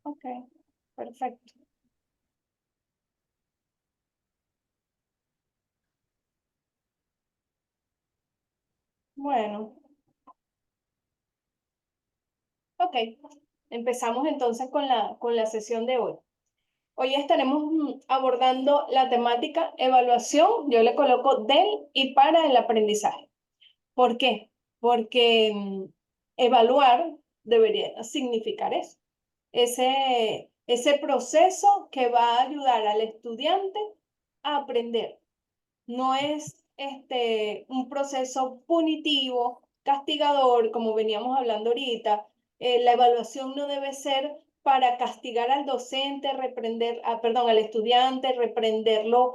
Ok, perfecto. Bueno, ok. Empezamos entonces con la sesión de hoy. Hoy estaremos abordando la temática evaluación. Yo le coloco del y para el aprendizaje. ¿Por qué? Porque evaluar debería significar eso. Ese proceso que va a ayudar al estudiante a aprender. No es un proceso punitivo, castigador, como veníamos hablando ahorita. La evaluación no debe ser para castigar al docente, perdón, al estudiante, reprenderlo,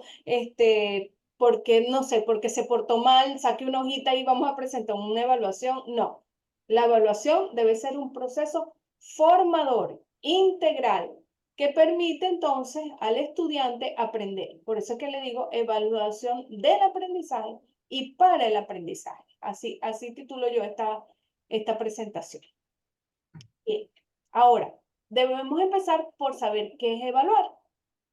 porque, no sé, porque se portó mal, saque una hojita y vamos a presentar una evaluación. No, la evaluación debe ser un proceso formador, integral, que permite entonces al estudiante aprender. Por eso es que le digo evaluación del aprendizaje y para el aprendizaje. Así titulo yo esta presentación. Bien. Ahora, debemos empezar por saber qué es evaluar.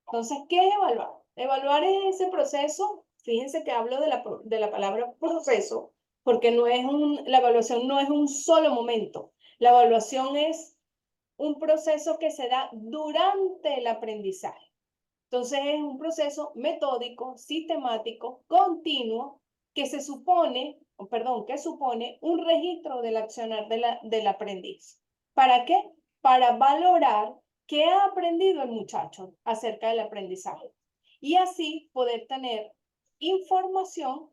Entonces, ¿qué es evaluar? Evaluar es ese proceso, fíjense que hablo de la palabra proceso, porque la evaluación no es un solo momento. La evaluación es un proceso que se da durante el aprendizaje. Entonces es un proceso metódico, sistemático, continuo, que que supone un registro del accionar del aprendiz. ¿Para qué? Para valorar qué ha aprendido el muchacho acerca del aprendizaje y así poder tener información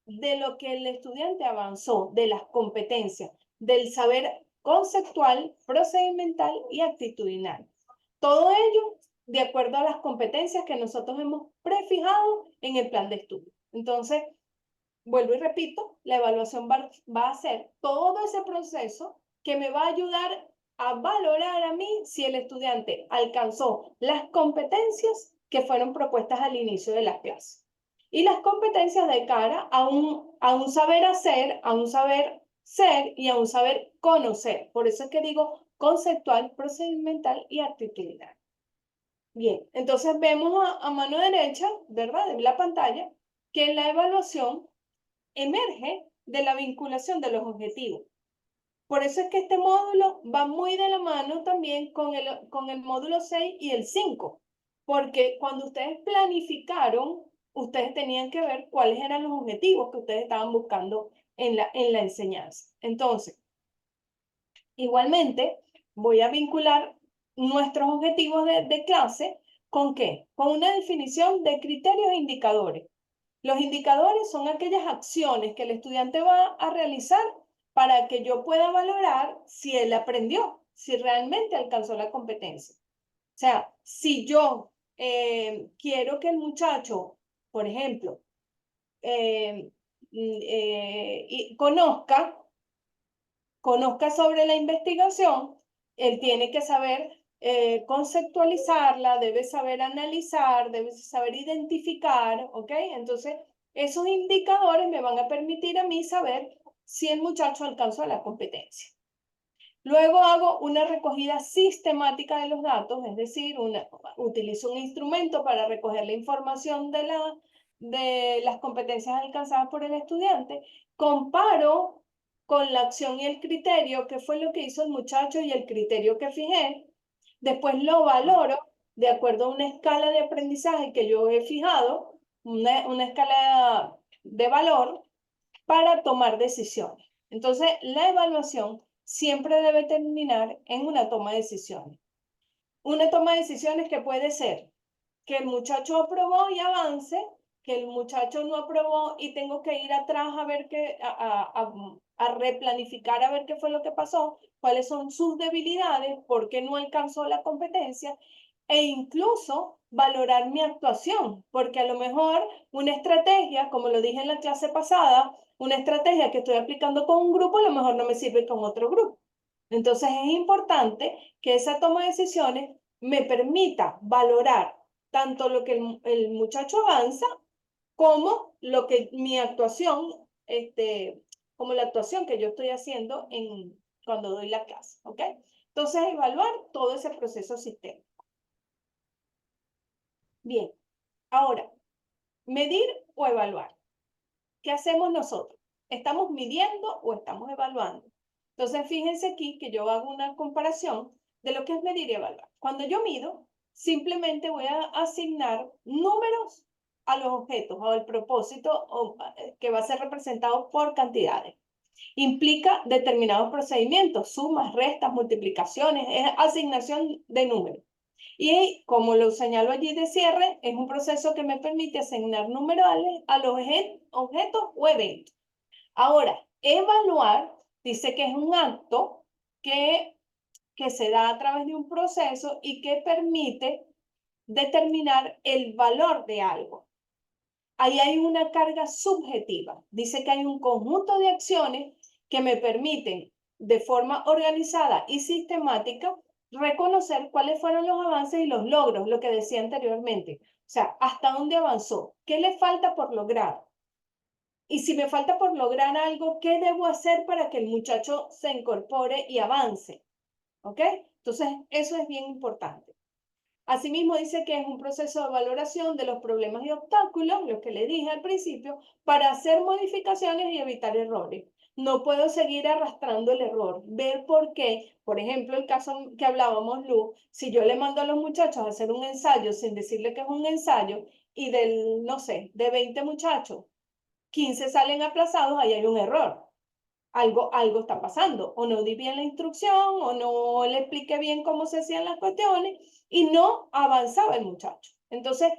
de lo que el estudiante avanzó, de las competencias, del saber conceptual, procedimental y actitudinal. Todo ello de acuerdo a las competencias que nosotros hemos prefijado en el plan de estudio. Entonces, vuelvo y repito, la evaluación va a ser todo ese proceso que me va a ayudar a valorar a mí si el estudiante alcanzó las competencias que fueron propuestas al inicio de las clases. Y las competencias de cara a un saber hacer, a un saber ser y a un saber conocer. Por eso es que digo conceptual, procedimental y actitudinal. Bien, entonces vemos a mano derecha, ¿verdad? En la pantalla, que la evaluación emerge de la vinculación de los objetivos. Por eso es que este módulo va muy de la mano también con el módulo 6 y el 5, porque cuando ustedes planificaron, ustedes tenían que ver cuáles eran los objetivos que ustedes estaban buscando en la enseñanza. Entonces, igualmente, voy a vincular nuestros objetivos de clase ¿con qué? Con una definición de criterios e indicadores. Los indicadores son aquellas acciones que el estudiante va a realizar para que yo pueda valorar si él aprendió, si realmente alcanzó la competencia. O sea, si yo quiero que el muchacho, por ejemplo, eh, conozca sobre la investigación, él tiene que saber conceptualizarla, debe saber analizar, debe saber identificar, ¿ok? Entonces, esos indicadores me van a permitir a mí saber si el muchacho alcanzó la competencia. Luego hago una recogida sistemática de los datos, es decir, utilizo un instrumento para recoger la información de las competencias alcanzadas por el estudiante, comparo con la acción y el criterio, qué fue lo que hizo el muchacho y el criterio que fijé, después lo valoro de acuerdo a una escala de aprendizaje que yo he fijado, una escala de valor para tomar decisiones. Entonces, la evaluación siempre debe terminar en una toma de decisiones. Una toma de decisiones que puede ser que el muchacho aprobó y avance, que el muchacho no aprobó y tengo que ir atrás a ver a replanificar a ver qué fue lo que pasó, cuáles son sus debilidades, por qué no alcanzó la competencia e incluso valorar mi actuación, porque a lo mejor una estrategia, como lo dije en la clase pasada, una estrategia que estoy aplicando con un grupo a lo mejor no me sirve con otro grupo. Entonces es importante que esa toma de decisiones me permita valorar tanto lo que el muchacho avanza como lo que mi actuación, como la actuación que yo estoy haciendo cuando doy la clase, ¿ok? Entonces, evaluar todo ese proceso sistémico. Bien, ahora, medir o evaluar. ¿Qué hacemos nosotros? ¿Estamos midiendo o estamos evaluando? Entonces, fíjense aquí que yo hago una comparación de lo que es medir y evaluar. Cuando yo mido, simplemente voy a asignar números a los objetos o al propósito que va a ser representado por cantidades. Implica determinados procedimientos, sumas, restas, multiplicaciones, es asignación de números. Y como lo señalo allí de cierre, es un proceso que me permite asignar numerales a los objetos o eventos. Ahora, evaluar dice que es un acto que se da a través de un proceso y que permite determinar el valor de algo. Ahí hay una carga subjetiva. Dice que hay un conjunto de acciones que me permiten, de forma organizada y sistemática, reconocer cuáles fueron los avances y los logros, lo que decía anteriormente. O sea, hasta dónde avanzó, qué le falta por lograr. Y si me falta por lograr algo, ¿qué debo hacer para que el muchacho se incorpore y avance? ¿Ok? Entonces, eso es bien importante. Asimismo, dice que es un proceso de valoración de los problemas y obstáculos, lo que le dije al principio, para hacer modificaciones y evitar errores. No puedo seguir arrastrando el error, ver por qué, por ejemplo, el caso que hablábamos, Lu, si yo le mando a los muchachos a hacer un ensayo sin decirle que es un ensayo y del, no sé, de 20 muchachos, 15 salen aplazados, ahí hay un error. Algo está pasando, o no di bien la instrucción, o no le expliqué bien cómo se hacían las cuestiones, y no avanzaba el muchacho. Entonces,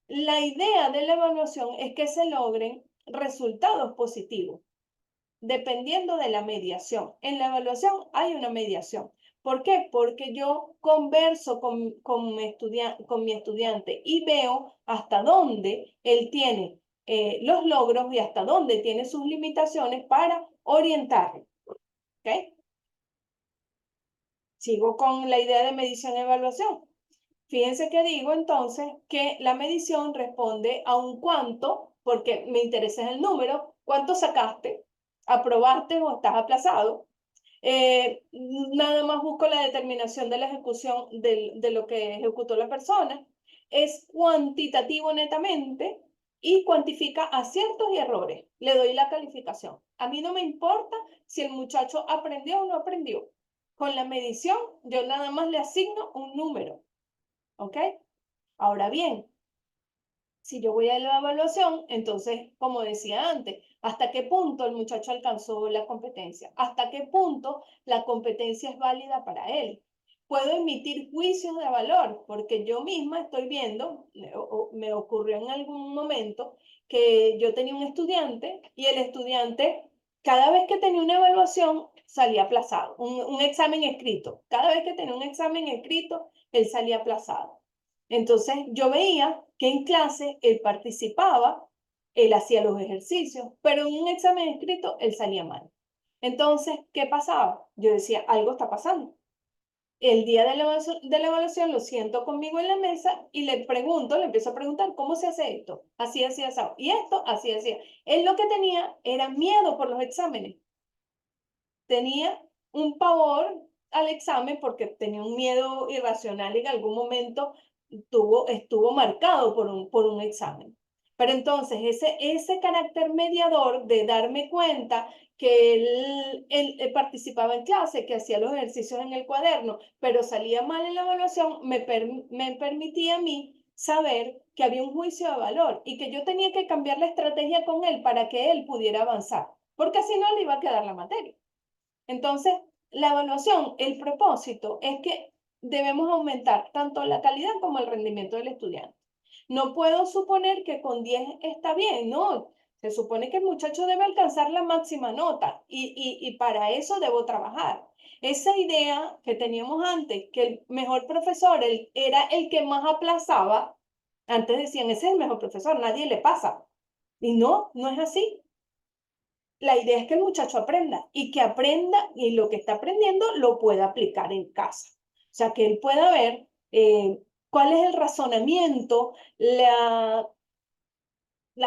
la idea de la evaluación es que se logren resultados positivos, dependiendo de la mediación. En la evaluación hay una mediación. ¿Por qué? Porque yo converso con mi estudiante y veo hasta dónde él tiene los logros y hasta dónde tiene sus limitaciones para orientarlo. ¿Ok? Sigo con la idea de medición y evaluación. Fíjense que digo entonces que la medición responde a un cuánto, porque me interesa el número, cuánto sacaste, aprobaste o estás aplazado. Nada más busco la determinación de la ejecución de lo que ejecutó la persona. Es cuantitativo netamente y cuantifica aciertos y errores. Le doy la calificación. A mí no me importa si el muchacho aprendió o no aprendió. Con la medición, yo nada más le asigno un número. ¿Ok? Ahora bien, si yo voy a la evaluación, entonces, como decía antes, ¿hasta qué punto el muchacho alcanzó la competencia? ¿Hasta qué punto la competencia es válida para él? Puedo emitir juicios de valor, porque yo misma estoy viendo, me ocurrió en algún momento, que yo tenía un estudiante y el estudiante, cada vez que tenía una evaluación, salía aplazado, un examen escrito. Cada vez que tenía un examen escrito, él salía aplazado. Entonces yo veía que en clase él participaba, él hacía los ejercicios, pero en un examen escrito él salía mal. Entonces, ¿qué pasaba? Yo decía, algo está pasando. El día de la evaluación lo siento conmigo en la mesa y le pregunto, le empiezo a preguntar, ¿cómo se hace esto? Así, así, así. Y esto, así, así. Él lo que tenía era miedo por los exámenes. Tenía un pavor al examen porque tenía un miedo irracional y en algún momento estuvo marcado por un examen. Pero entonces ese carácter mediador de darme cuenta que él participaba en clase, que hacía los ejercicios en el cuaderno, pero salía mal en la evaluación, me permitía a mí saber que había un juicio de valor y que yo tenía que cambiar la estrategia con él para que él pudiera avanzar, porque si no le iba a quedar la materia. Entonces, la evaluación, el propósito es que debemos aumentar tanto la calidad como el rendimiento del estudiante. No puedo suponer que con 10 está bien, no. Se supone que el muchacho debe alcanzar la máxima nota y para eso debo trabajar. Esa idea que teníamos antes, que el mejor profesor era el que más aplazaba, antes decían, ese es el mejor profesor, nadie le pasa. Y no, no es así. La idea es que el muchacho aprenda y lo que está aprendiendo lo pueda aplicar en casa. O sea, que él pueda ver cuál es el razonamiento, la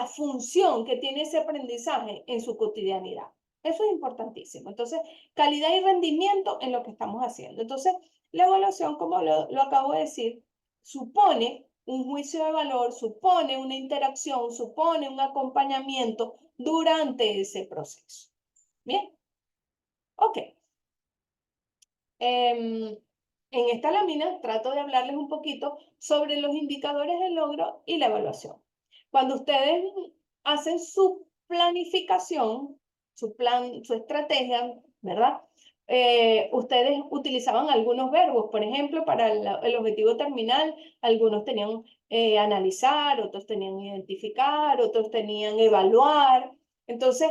función que tiene ese aprendizaje en su cotidianidad. Eso es importantísimo. Entonces, calidad y rendimiento en lo que estamos haciendo. Entonces, la evaluación, como lo acabo de decir, supone un juicio de valor, supone una interacción, supone un acompañamiento durante ese proceso. Bien, ok. En esta lámina trato de hablarles un poquito sobre los indicadores de logro y la evaluación. Cuando ustedes hacen su planificación, su plan, su estrategia, ¿verdad? Ustedes utilizaban algunos verbos, por ejemplo, para el objetivo terminal, algunos tenían analizar, otros tenían identificar, otros tenían evaluar. Entonces,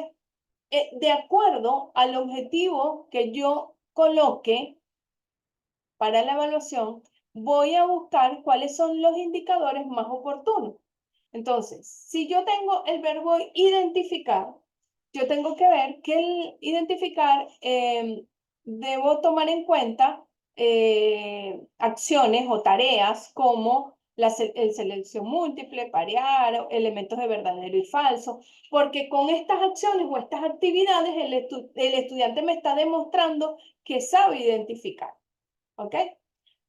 de acuerdo al objetivo que yo coloque para la evaluación, voy a buscar cuáles son los indicadores más oportunos. Entonces, si yo tengo el verbo identificar, yo tengo que ver que el identificar debo tomar en cuenta acciones o tareas como el selección múltiple, parear, elementos de verdadero y falso, porque con estas acciones o estas actividades el estudiante me está demostrando que sabe identificar. ¿Ok?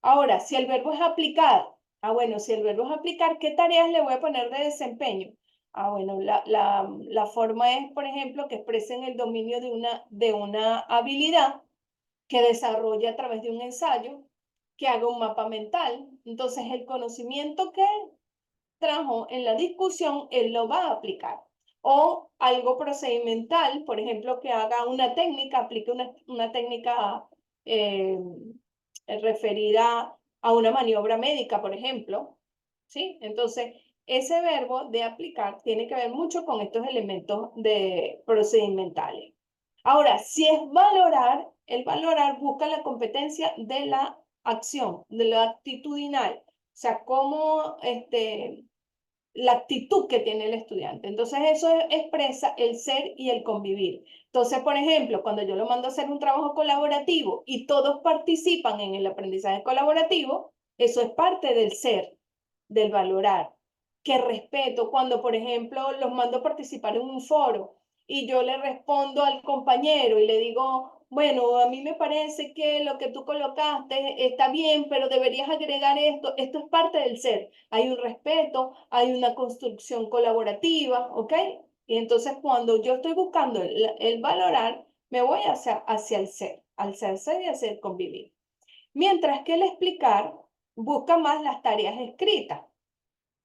Ahora, si el verbo es aplicar, bueno, si el verbo es aplicar, ¿qué tareas le voy a poner de desempeño? Bueno, la forma es, por ejemplo, que expresen el dominio de una habilidad que desarrolle a través de un ensayo, que haga un mapa mental. Entonces, el conocimiento que trajo en la discusión, él lo va a aplicar. O algo procedimental, por ejemplo, que haga una técnica, aplique una técnica referida a una maniobra médica, por ejemplo. ¿Sí? Entonces, ese verbo de aplicar tiene que ver mucho con estos elementos de procedimentales. Ahora, si es valorar, el valorar busca la competencia de la acción, de lo actitudinal. O sea, cómo la actitud que tiene el estudiante. Entonces, eso expresa el ser y el convivir. Entonces, por ejemplo, cuando yo lo mando a hacer un trabajo colaborativo y todos participan en el aprendizaje colaborativo, eso es parte del ser, del valorar. Que respeto cuando, por ejemplo, los mando a participar en un foro y yo le respondo al compañero y le digo, bueno, a mí me parece que lo que tú colocaste está bien, pero deberías agregar esto. Esto es parte del ser. Hay un respeto, hay una construcción colaborativa, ¿ok? Y entonces cuando yo estoy buscando el valorar, me voy hacia el ser, al ser y hacia el convivir. Mientras que el explicar busca más las tareas escritas.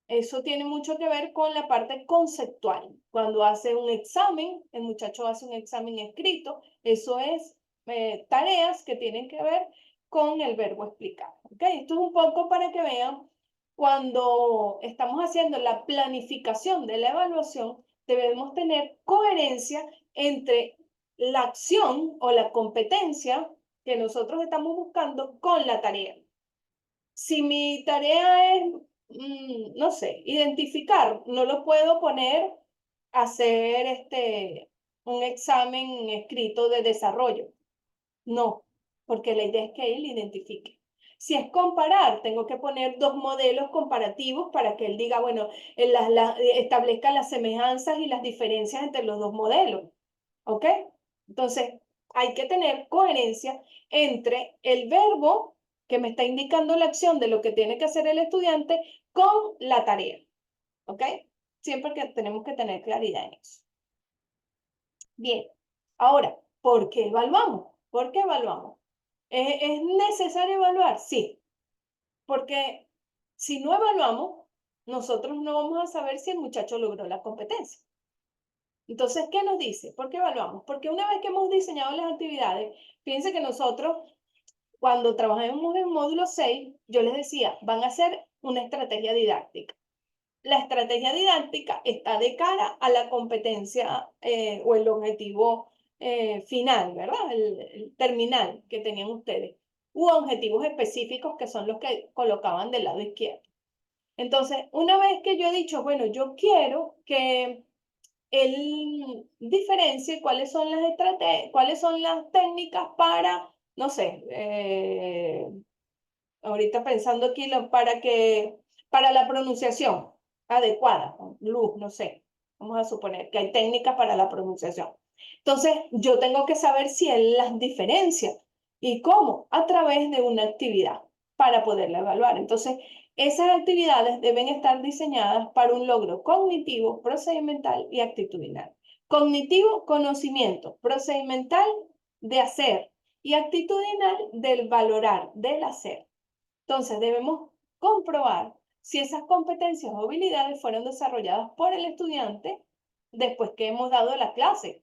Eso tiene mucho que ver con la parte conceptual. Cuando hace un examen, el muchacho hace un examen escrito, eso es tareas que tienen que ver con el verbo explicar. ¿Okay? Esto es un poco para que vean, cuando estamos haciendo la planificación de la evaluación, debemos tener coherencia entre la acción o la competencia que nosotros estamos buscando con la tarea. Si mi tarea es, no sé, identificar, no lo puedo poner a hacer un examen escrito de desarrollo. No, porque la idea es que él identifique. Si es comparar, tengo que poner dos modelos comparativos para que él diga, bueno, establezca las semejanzas y las diferencias entre los dos modelos. ¿Ok? Entonces, hay que tener coherencia entre el verbo que me está indicando la acción de lo que tiene que hacer el estudiante con la tarea. ¿Ok? Siempre que tenemos que tener claridad en eso. Bien, ahora, ¿por qué evaluamos? ¿Por qué evaluamos? ¿Es necesario evaluar? Sí, porque si no evaluamos, nosotros no vamos a saber si el muchacho logró la competencia. Entonces, ¿qué nos dice? ¿Por qué evaluamos? Porque una vez que hemos diseñado las actividades, fíjense que nosotros, cuando trabajamos en módulo 6, yo les decía, van a hacer una estrategia didáctica. La estrategia didáctica está de cara a la competencia o el objetivo final, ¿verdad? El terminal que tenían ustedes. U objetivos específicos que son los que colocaban del lado izquierdo. Entonces, una vez que yo he dicho, bueno, yo quiero que él diferencie cuáles son las técnicas para, no sé, ahorita pensando aquí, para la pronunciación adecuada, luz, no sé, vamos a suponer que hay técnicas para la pronunciación. Entonces, yo tengo que saber si él las diferencia. ¿Y cómo? A través de una actividad para poderla evaluar. Entonces, esas actividades deben estar diseñadas para un logro cognitivo, procedimental y actitudinal. Cognitivo, conocimiento. Procedimental, de hacer. Y actitudinal, del valorar, del hacer. Entonces, debemos comprobar si esas competencias o habilidades fueron desarrolladas por el estudiante después que hemos dado la clase.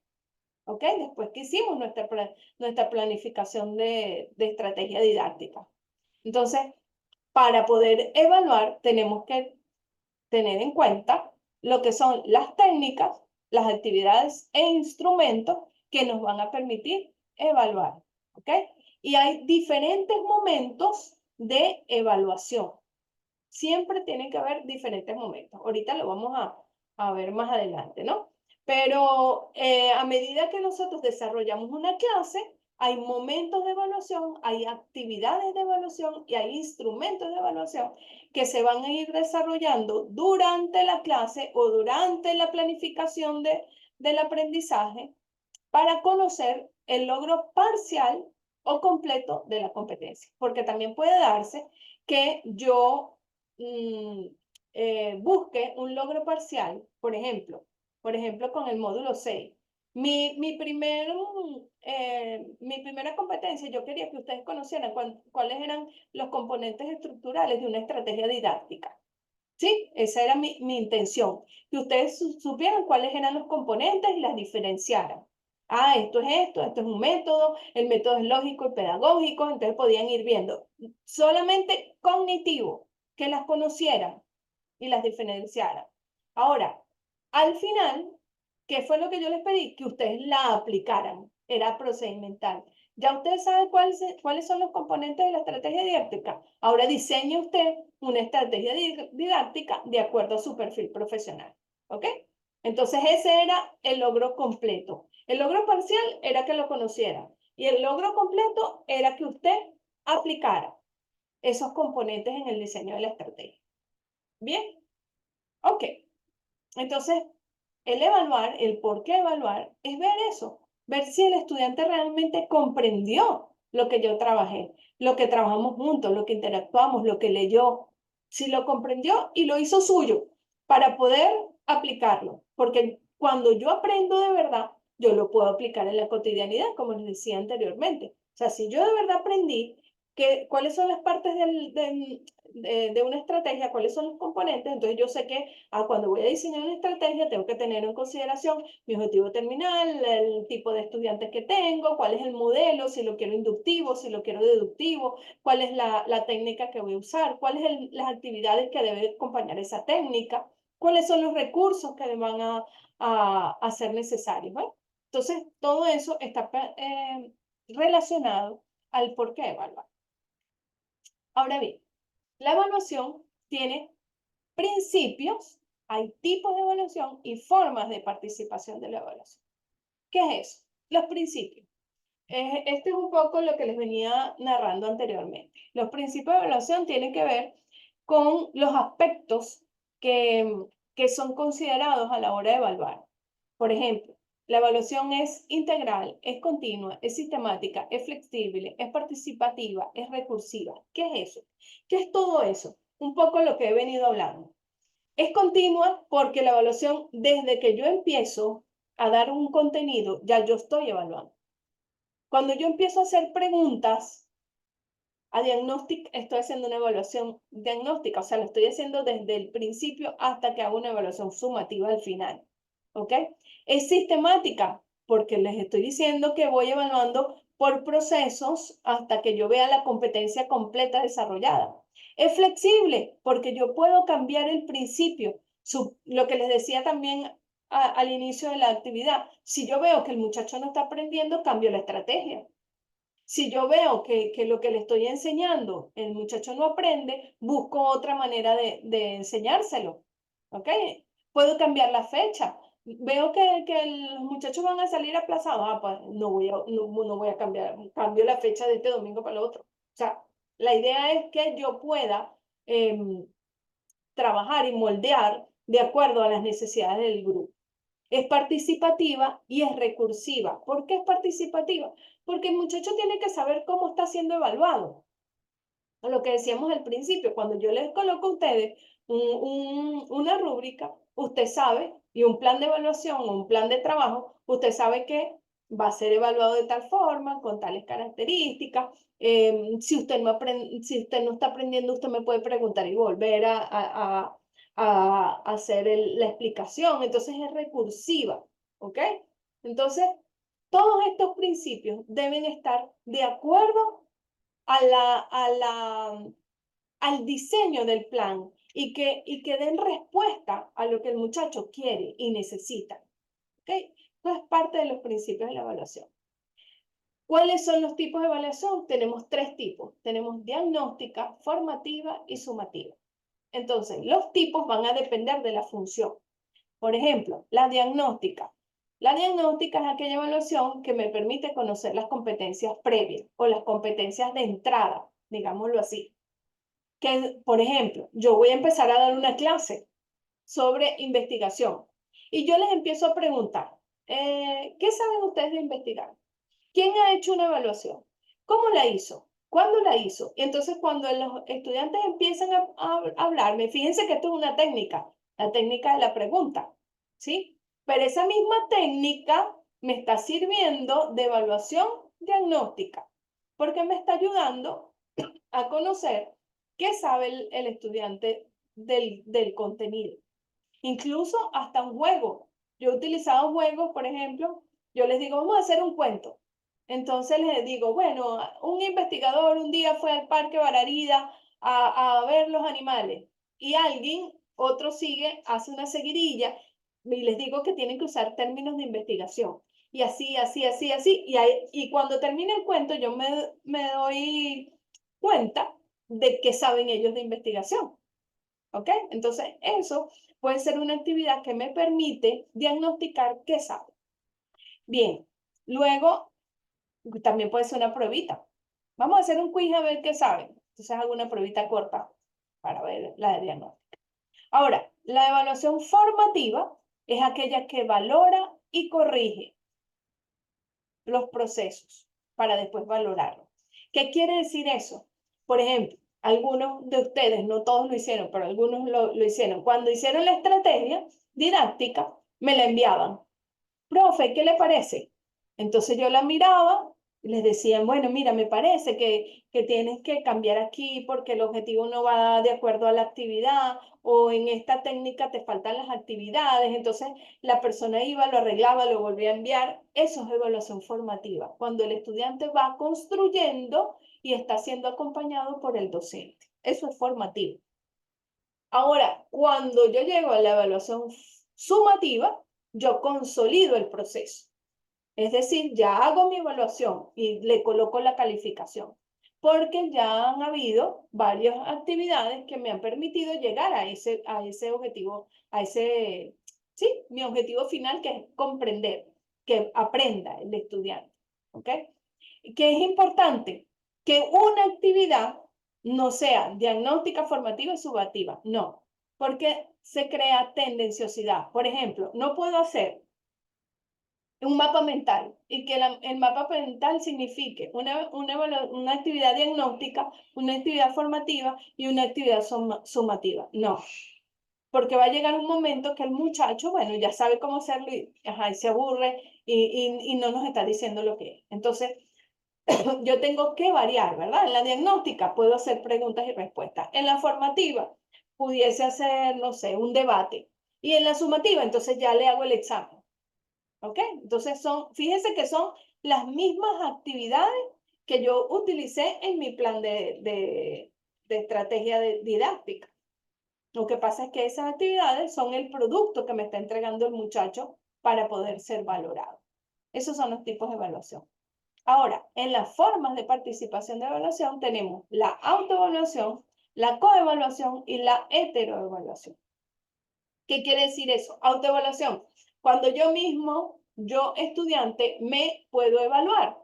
¿Ok? Después que hicimos nuestra planificación de estrategia didáctica. Entonces, para poder evaluar, tenemos que tener en cuenta lo que son las técnicas, las actividades e instrumentos que nos van a permitir evaluar. ¿Ok? Y hay diferentes momentos de evaluación. Siempre tienen que haber diferentes momentos. Ahorita lo vamos a ver más adelante, ¿no? Pero a medida que nosotros desarrollamos una clase, hay momentos de evaluación, hay actividades de evaluación y hay instrumentos de evaluación que se van a ir desarrollando durante la clase o durante la planificación del aprendizaje para conocer el logro parcial o completo de la competencia. Porque también puede darse que yo busque un logro parcial, por ejemplo con el módulo 6. Mi primera competencia, yo quería que ustedes conocieran cuáles eran los componentes estructurales de una estrategia didáctica. Sí, esa era mi intención, que ustedes supieran cuáles eran los componentes y las diferenciaran. Ah, esto es un método, el método es lógico y pedagógico, entonces podían ir viendo solamente cognitivo, que las conocieran y las diferenciaran. Ahora, al final, ¿qué fue lo que yo les pedí? Que ustedes la aplicaran, era procedimental. Ya usted sabe cuáles son los componentes de la estrategia didáctica. Ahora diseñe usted una estrategia didáctica de acuerdo a su perfil profesional. ¿Ok? Entonces ese era el logro completo. El logro parcial era que lo conociera. Y el logro completo era que usted aplicara esos componentes en el diseño de la estrategia. ¿Bien? Ok. Entonces, el evaluar, el por qué evaluar, es ver eso, ver si el estudiante realmente comprendió lo que yo trabajé, lo que trabajamos juntos, lo que interactuamos, lo que leyó, si lo comprendió y lo hizo suyo para poder aplicarlo. Porque cuando yo aprendo de verdad, yo lo puedo aplicar en la cotidianidad, como les decía anteriormente. O sea, si yo de verdad aprendí cuáles son las partes de una estrategia, cuáles son los componentes, entonces yo sé que cuando voy a diseñar una estrategia tengo que tener en consideración mi objetivo terminal, el tipo de estudiantes que tengo, cuál es el modelo, si lo quiero inductivo, si lo quiero deductivo, cuál es la técnica que voy a usar, cuáles son las actividades que deben acompañar esa técnica, cuáles son los recursos que van a ser necesarios. ¿Eh? Entonces, todo eso está relacionado al por qué evaluar. Ahora bien, la evaluación tiene principios, hay tipos de evaluación y formas de participación de la evaluación. ¿Qué es eso? Los principios. Este es un poco lo que les venía narrando anteriormente. Los principios de evaluación tienen que ver con los aspectos que son considerados a la hora de evaluar. Por ejemplo, la evaluación es integral, es continua, es sistemática, es flexible, es participativa, es recursiva. ¿Qué es eso? ¿Qué es todo eso? Un poco lo que he venido hablando. Es continua porque la evaluación, desde que yo empiezo a dar un contenido, ya yo estoy evaluando. Cuando yo empiezo a hacer preguntas a diagnóstico, estoy haciendo una evaluación diagnóstica, o sea, lo estoy haciendo desde el principio hasta que hago una evaluación sumativa al final. ¿Ok? Es sistemática porque les estoy diciendo que voy evaluando por procesos hasta que yo vea la competencia completa desarrollada. Es flexible porque yo puedo cambiar el principio. Lo que les decía también al inicio de la actividad. Si yo veo que el muchacho no está aprendiendo, cambio la estrategia. Si yo veo que lo que le estoy enseñando, el muchacho no aprende, busco otra manera de enseñárselo. ¿Ok? Puedo cambiar la fecha. Veo que los muchachos van a salir aplazados. Pues no voy a cambiar. Cambio la fecha de este domingo para el otro. O sea, la idea es que yo pueda trabajar y moldear de acuerdo a las necesidades del grupo. Es participativa y es recursiva. ¿Por qué es participativa? Porque el muchacho tiene que saber cómo está siendo evaluado. Lo que decíamos al principio, cuando yo les coloco a ustedes una rúbrica, usted sabe, y un plan de evaluación o un plan de trabajo, usted sabe que va a ser evaluado de tal forma, con tales características. Si usted no está aprendiendo, usted me puede preguntar y volver a hacer la explicación. Entonces es recursiva, ¿ok? Entonces, todos estos principios deben estar de acuerdo al diseño del plan y que den respuesta a lo que el muchacho quiere y necesita. ¿Ok? Esto es parte de los principios de la evaluación. ¿Cuáles son los tipos de evaluación? Tenemos 3 tipos. Tenemos diagnóstica, formativa y sumativa. Entonces, los tipos van a depender de la función. Por ejemplo, la diagnóstica. La diagnóstica es aquella evaluación que me permite conocer las competencias previas o las competencias de entrada, digámoslo así. Que, por ejemplo, yo voy a empezar a dar una clase sobre investigación y yo les empiezo a preguntar, ¿qué saben ustedes de investigar? ¿Quién ha hecho una evaluación? ¿Cómo la hizo? ¿Cuándo la hizo? Y entonces cuando los estudiantes empiezan a hablarme, fíjense que esto es una técnica, la técnica de la pregunta, ¿sí? Pero esa misma técnica me está sirviendo de evaluación diagnóstica, porque me está ayudando a conocer qué sabe el estudiante del contenido. Incluso hasta un juego. Yo he utilizado juegos, por ejemplo, yo les digo, vamos a hacer un cuento. Entonces les digo, bueno, un investigador un día fue al Parque Bararida a ver los animales y alguien, otro sigue, hace una seguidilla y les digo que tienen que usar términos de investigación. Y así, así, así, así. Y cuando termine el cuento yo me doy cuenta de qué saben ellos de investigación. ¿Ok? Entonces, eso puede ser una actividad que me permite diagnosticar qué sabe. Bien, luego también puede ser una pruebita. Vamos a hacer un quiz a ver qué saben. Entonces hago una pruebita corta para ver la de diagnóstico. Ahora, la evaluación formativa es aquella que valora y corrige los procesos para después valorarlos. ¿Qué quiere decir eso? Por ejemplo, algunos de ustedes, no todos lo hicieron, pero algunos lo hicieron. Cuando hicieron la estrategia didáctica, me la enviaban. Profe, ¿qué le parece? Entonces yo la miraba y les decían, bueno, mira, me parece que tienes que cambiar aquí porque el objetivo no va de acuerdo a la actividad o en esta técnica te faltan las actividades. Entonces la persona iba, lo arreglaba, lo volvía a enviar. Eso es evaluación formativa, cuando el estudiante va construyendo y está siendo acompañado por el docente. Eso es formativo. Ahora, cuando yo llego a la evaluación sumativa, yo consolido el proceso. Es decir, ya hago mi evaluación y le coloco la calificación, porque ya han habido varias actividades que me han permitido llegar a ese objetivo, sí, mi objetivo final, que es comprender, que aprenda el estudiante. ¿Ok? Que es importante que una actividad no sea diagnóstica, formativa y sumativa, no, porque se crea tendenciosidad. Por ejemplo, no puedo hacer un mapa mental y que el mapa mental signifique una actividad diagnóstica, una actividad formativa y una actividad sumativa. No, porque va a llegar un momento que el muchacho, bueno, ya sabe cómo hacerlo y, ajá, y se aburre y no nos está diciendo lo que es. Entonces, yo tengo que variar, ¿verdad? En la diagnóstica puedo hacer preguntas y respuestas. En la formativa pudiese hacer, no sé, un debate. Y en la sumativa, entonces ya le hago el examen. ¿Ok? Entonces fíjense que son las mismas actividades que yo utilicé en mi plan de estrategia didáctica. Lo que pasa es que esas actividades son el producto que me está entregando el muchacho para poder ser valorado. Esos son los tipos de evaluación. Ahora, en las formas de participación de evaluación tenemos la autoevaluación, la coevaluación y la heteroevaluación. ¿Qué quiere decir eso? Autoevaluación. Cuando yo estudiante, me puedo evaluar.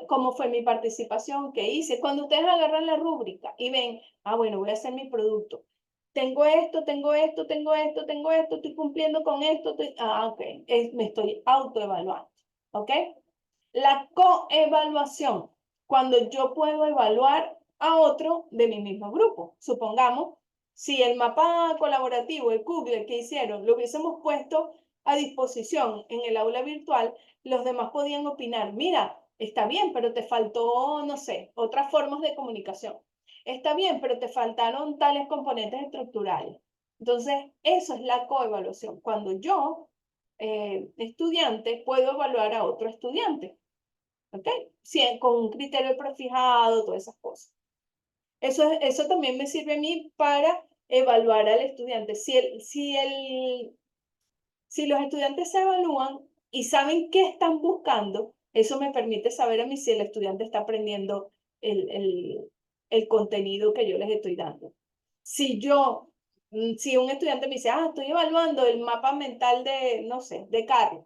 ¿Cómo fue mi participación? ¿Qué hice? Cuando ustedes agarran la rúbrica y ven, bueno, voy a hacer mi producto. tengo esto, tengo esto, tengo esto, tengo esto, estoy cumpliendo con esto, ok, me estoy autoevaluando, ¿ok? La coevaluación, cuando yo puedo evaluar a otro de mi mismo grupo. Supongamos, si el mapa colaborativo, el Kugler que hicieron, lo hubiésemos puesto a disposición en el aula virtual, los demás podían opinar, mira, está bien, pero te faltó, no sé, otras formas de comunicación. Está bien, pero te faltaron tales componentes estructurales. Entonces, eso es la coevaluación. Cuando yo, estudiante, puedo evaluar a otro estudiante. ¿Ok? Sí, con un criterio prefijado, todas esas cosas. Eso también me sirve a mí para evaluar al estudiante. Si los estudiantes se evalúan y saben qué están buscando, eso me permite saber a mí si el estudiante está aprendiendo el, el, el contenido que yo les estoy dando. Si un estudiante me dice, estoy evaluando el mapa mental de, no sé, de Carlos.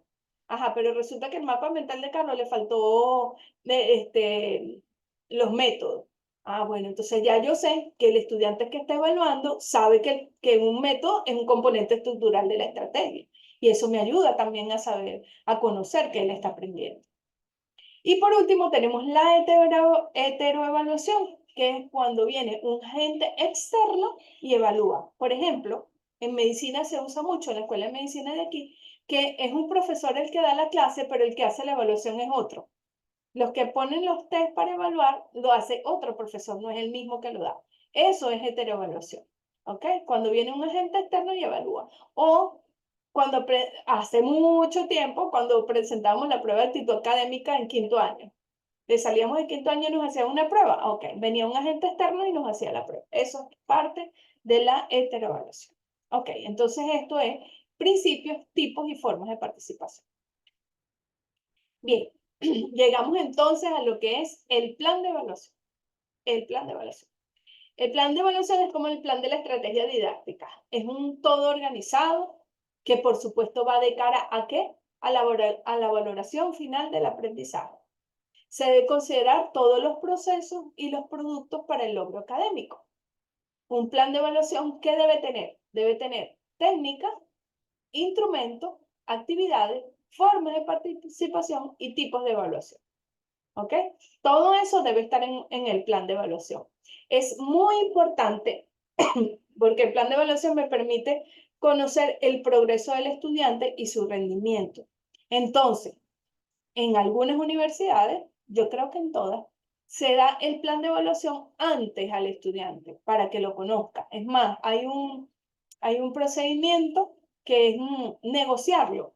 Ajá, pero resulta que el mapa mental de Carlos le faltó los métodos. Bueno, entonces ya yo sé que el estudiante que está evaluando sabe que un método es un componente estructural de la estrategia. Y eso me ayuda también a saber, a conocer que él está aprendiendo. Y por último tenemos la heteroevaluación, que es cuando viene un agente externo y evalúa. Por ejemplo, en medicina se usa mucho, en la escuela de medicina de aquí, que es un profesor el que da la clase, pero el que hace la evaluación es otro. Los que ponen los test para evaluar lo hace otro profesor, no es el mismo que lo da. Eso es heteroevaluación. ¿Ok? Cuando viene un agente externo y evalúa. O cuando hace mucho tiempo, cuando presentábamos la prueba de actitud académica en quinto año. Le salíamos de quinto año y nos hacían una prueba. Ok, venía un agente externo y nos hacía la prueba. Eso es parte de la heteroevaluación. Ok, entonces esto es principios, tipos y formas de participación. Bien, llegamos entonces a lo que es el plan de evaluación. El plan de evaluación. El plan de evaluación es como el plan de la estrategia didáctica. Es un todo organizado que por supuesto va de cara a ¿qué? A la valoración final del aprendizaje. Se debe considerar todos los procesos y los productos para el logro académico. Un plan de evaluación, ¿qué debe tener? Debe tener técnicas, instrumentos, actividades, formas de participación y tipos de evaluación. ¿Ok? Todo eso debe estar en el plan de evaluación. Es muy importante porque el plan de evaluación me permite conocer el progreso del estudiante y su rendimiento. Entonces, en algunas universidades, yo creo que en todas, se da el plan de evaluación antes al estudiante para que lo conozca. Es más, hay un procedimiento que es negociarlo.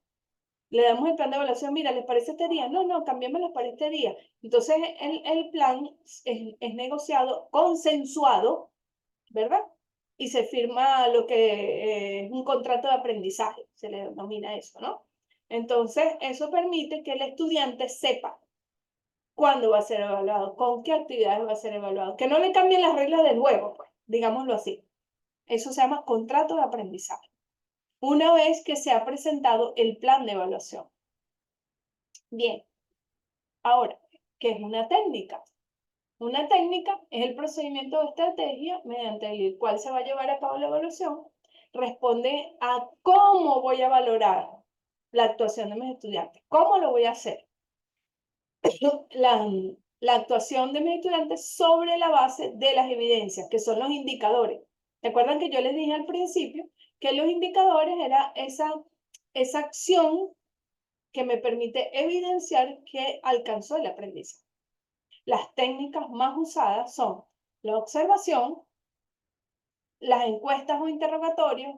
Le damos el plan de evaluación, mira, ¿les parece este día? No, no, cambiémoslo para este día. Entonces, el plan es negociado, consensuado, ¿verdad? Y se firma lo que es un contrato de aprendizaje, se le denomina eso, ¿no? Entonces, eso permite que el estudiante sepa cuándo va a ser evaluado, con qué actividades va a ser evaluado, que no le cambien las reglas del juego, pues, digámoslo así. Eso se llama contrato de aprendizaje. Una vez que se ha presentado el plan de evaluación. Bien, ahora, ¿qué es una técnica? Una técnica es el procedimiento de estrategia mediante el cual se va a llevar a cabo la evaluación. Responde a cómo voy a valorar la actuación de mis estudiantes. ¿Cómo lo voy a hacer? La, la actuación de mis estudiantes sobre la base de las evidencias, que son los indicadores. ¿Recuerdan que yo les dije al principio que los indicadores era esa acción que me permite evidenciar que alcanzó el aprendizaje? Las técnicas más usadas son la observación, las encuestas o interrogatorios,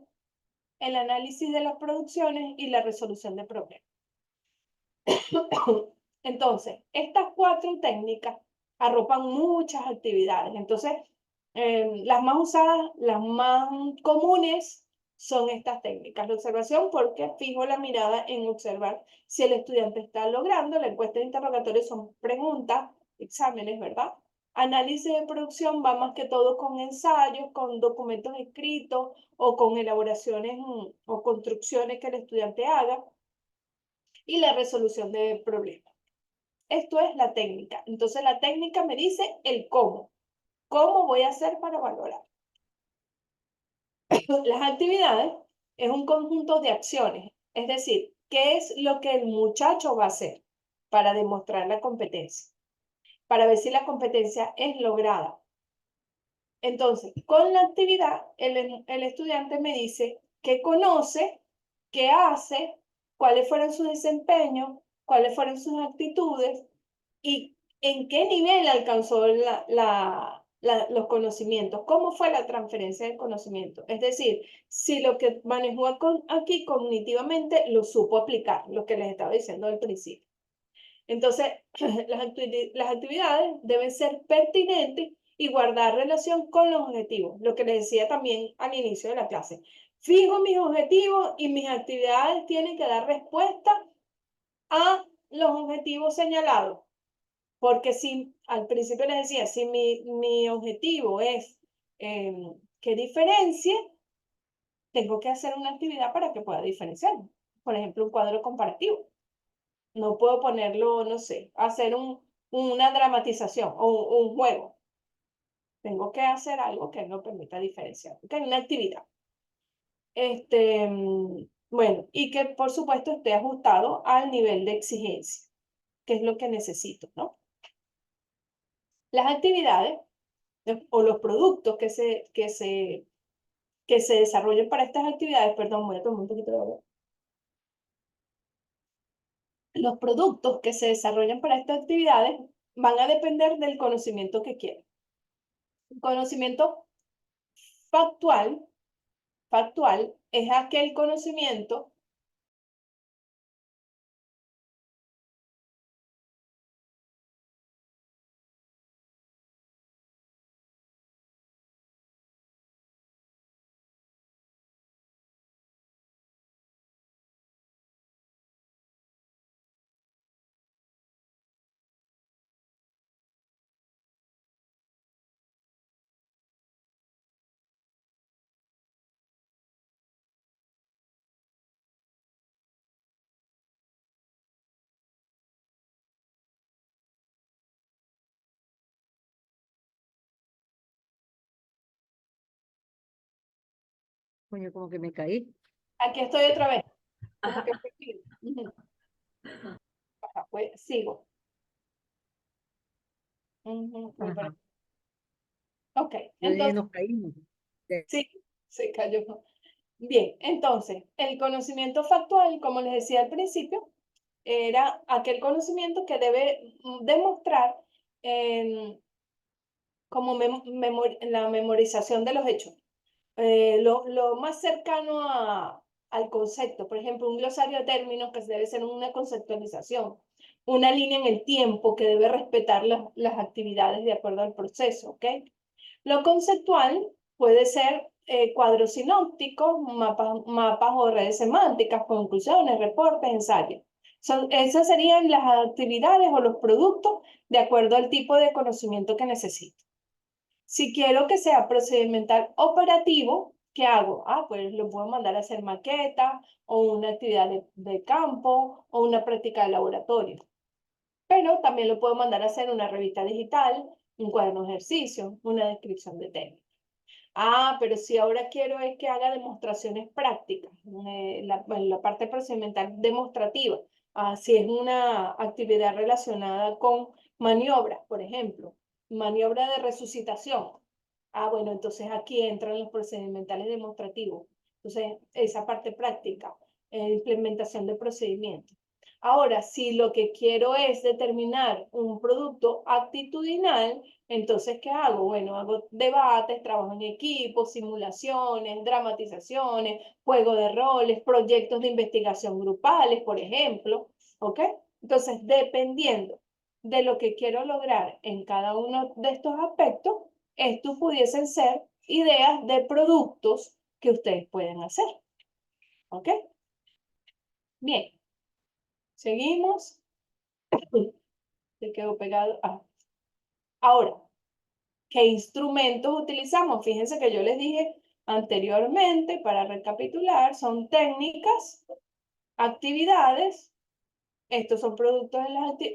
el análisis de las producciones y la resolución de problemas. Entonces, estas cuatro técnicas arropan muchas actividades. Entonces, las más usadas, las más comunes son estas técnicas. La observación, porque fijo la mirada en observar si el estudiante está logrando. La encuesta de interrogatorio son preguntas, exámenes, ¿verdad? Análisis de producción va más que todo con ensayos, con documentos escritos o con elaboraciones o construcciones que el estudiante haga. Y la resolución de problemas. Esto es la técnica. Entonces la técnica me dice el cómo. ¿Cómo voy a hacer para valorar? Las actividades es un conjunto de acciones, es decir, ¿qué es lo que el muchacho va a hacer para demostrar la competencia? Para ver si la competencia es lograda. Entonces, con la actividad, el estudiante me dice qué conoce, qué hace, cuáles fueron sus desempeños, cuáles fueron sus actitudes y en qué nivel alcanzó los conocimientos, cómo fue la transferencia del conocimiento. Es decir, si lo que manejó aquí cognitivamente lo supo aplicar, lo que les estaba diciendo al principio. Entonces, las actividades deben ser pertinentes y guardar relación con los objetivos, lo que les decía también al inicio de la clase. Fijo mis objetivos y mis actividades tienen que dar respuesta a los objetivos señalados. Porque si al principio les decía, si mi objetivo es que diferencie, tengo que hacer una actividad para que pueda diferenciar. Por ejemplo, un cuadro comparativo. No puedo ponerlo, no sé, hacer una dramatización o un juego. Tengo que hacer algo que no permita diferenciar. ¿Ok? Una actividad. Bueno, y que por supuesto esté ajustado al nivel de exigencia, que es lo que necesito, ¿no? Las actividades o los productos que se desarrollen para estas actividades, perdón, voy a tomar un poquito de agua. Los productos que se desarrollan para estas actividades van a depender del conocimiento que quieren. Conocimiento factual es aquel conocimiento Coño, como que me caí. aquí estoy otra vez, como Ajá. que ujú. Ajá, pues, sigo. Ujú, voy para Ajá. acá. Ok, Yo dije, entonces, nos caímos. sí, se cayó. Bien, entonces, el conocimiento factual, como les decía al principio, era aquel conocimiento que debe demostrar como la memorización de los hechos. Lo más cercano al concepto, por ejemplo, un glosario de términos que debe ser una conceptualización, una línea en el tiempo que debe respetar las actividades de acuerdo al proceso, ¿ok? Lo conceptual puede ser cuadros sinópticos, mapas o redes semánticas, conclusiones, reportes, ensayos. Esas serían las actividades o los productos de acuerdo al tipo de conocimiento que necesito. Si quiero que sea procedimental operativo, ¿qué hago? Ah, pues lo puedo mandar a hacer maqueta o una actividad de campo o una práctica de laboratorio. Pero también lo puedo mandar a hacer una revista digital, un cuaderno de ejercicio, una descripción de técnica. Ah, pero si ahora quiero es que haga demostraciones prácticas, la parte procedimental demostrativa. Ah, si es una actividad relacionada con maniobras, por ejemplo, maniobra de resucitación. Ah, bueno, entonces aquí entran los procedimentales demostrativos. Entonces, esa parte práctica, implementación de procedimientos. Ahora, si lo que quiero es determinar un producto actitudinal, entonces, ¿qué hago? Bueno, hago debates, trabajo en equipo, simulaciones, dramatizaciones, juego de roles, proyectos de investigación grupales, por ejemplo, ¿ok? Entonces, dependiendo de lo que quiero lograr en cada uno de estos aspectos, estos pudiesen ser ideas de productos que ustedes pueden hacer, ¿ok? Bien, seguimos. Se quedó pegado. Ah. Ahora, ¿qué instrumentos utilizamos? Fíjense que yo les dije anteriormente, para recapitular, son técnicas, actividades, estos son productos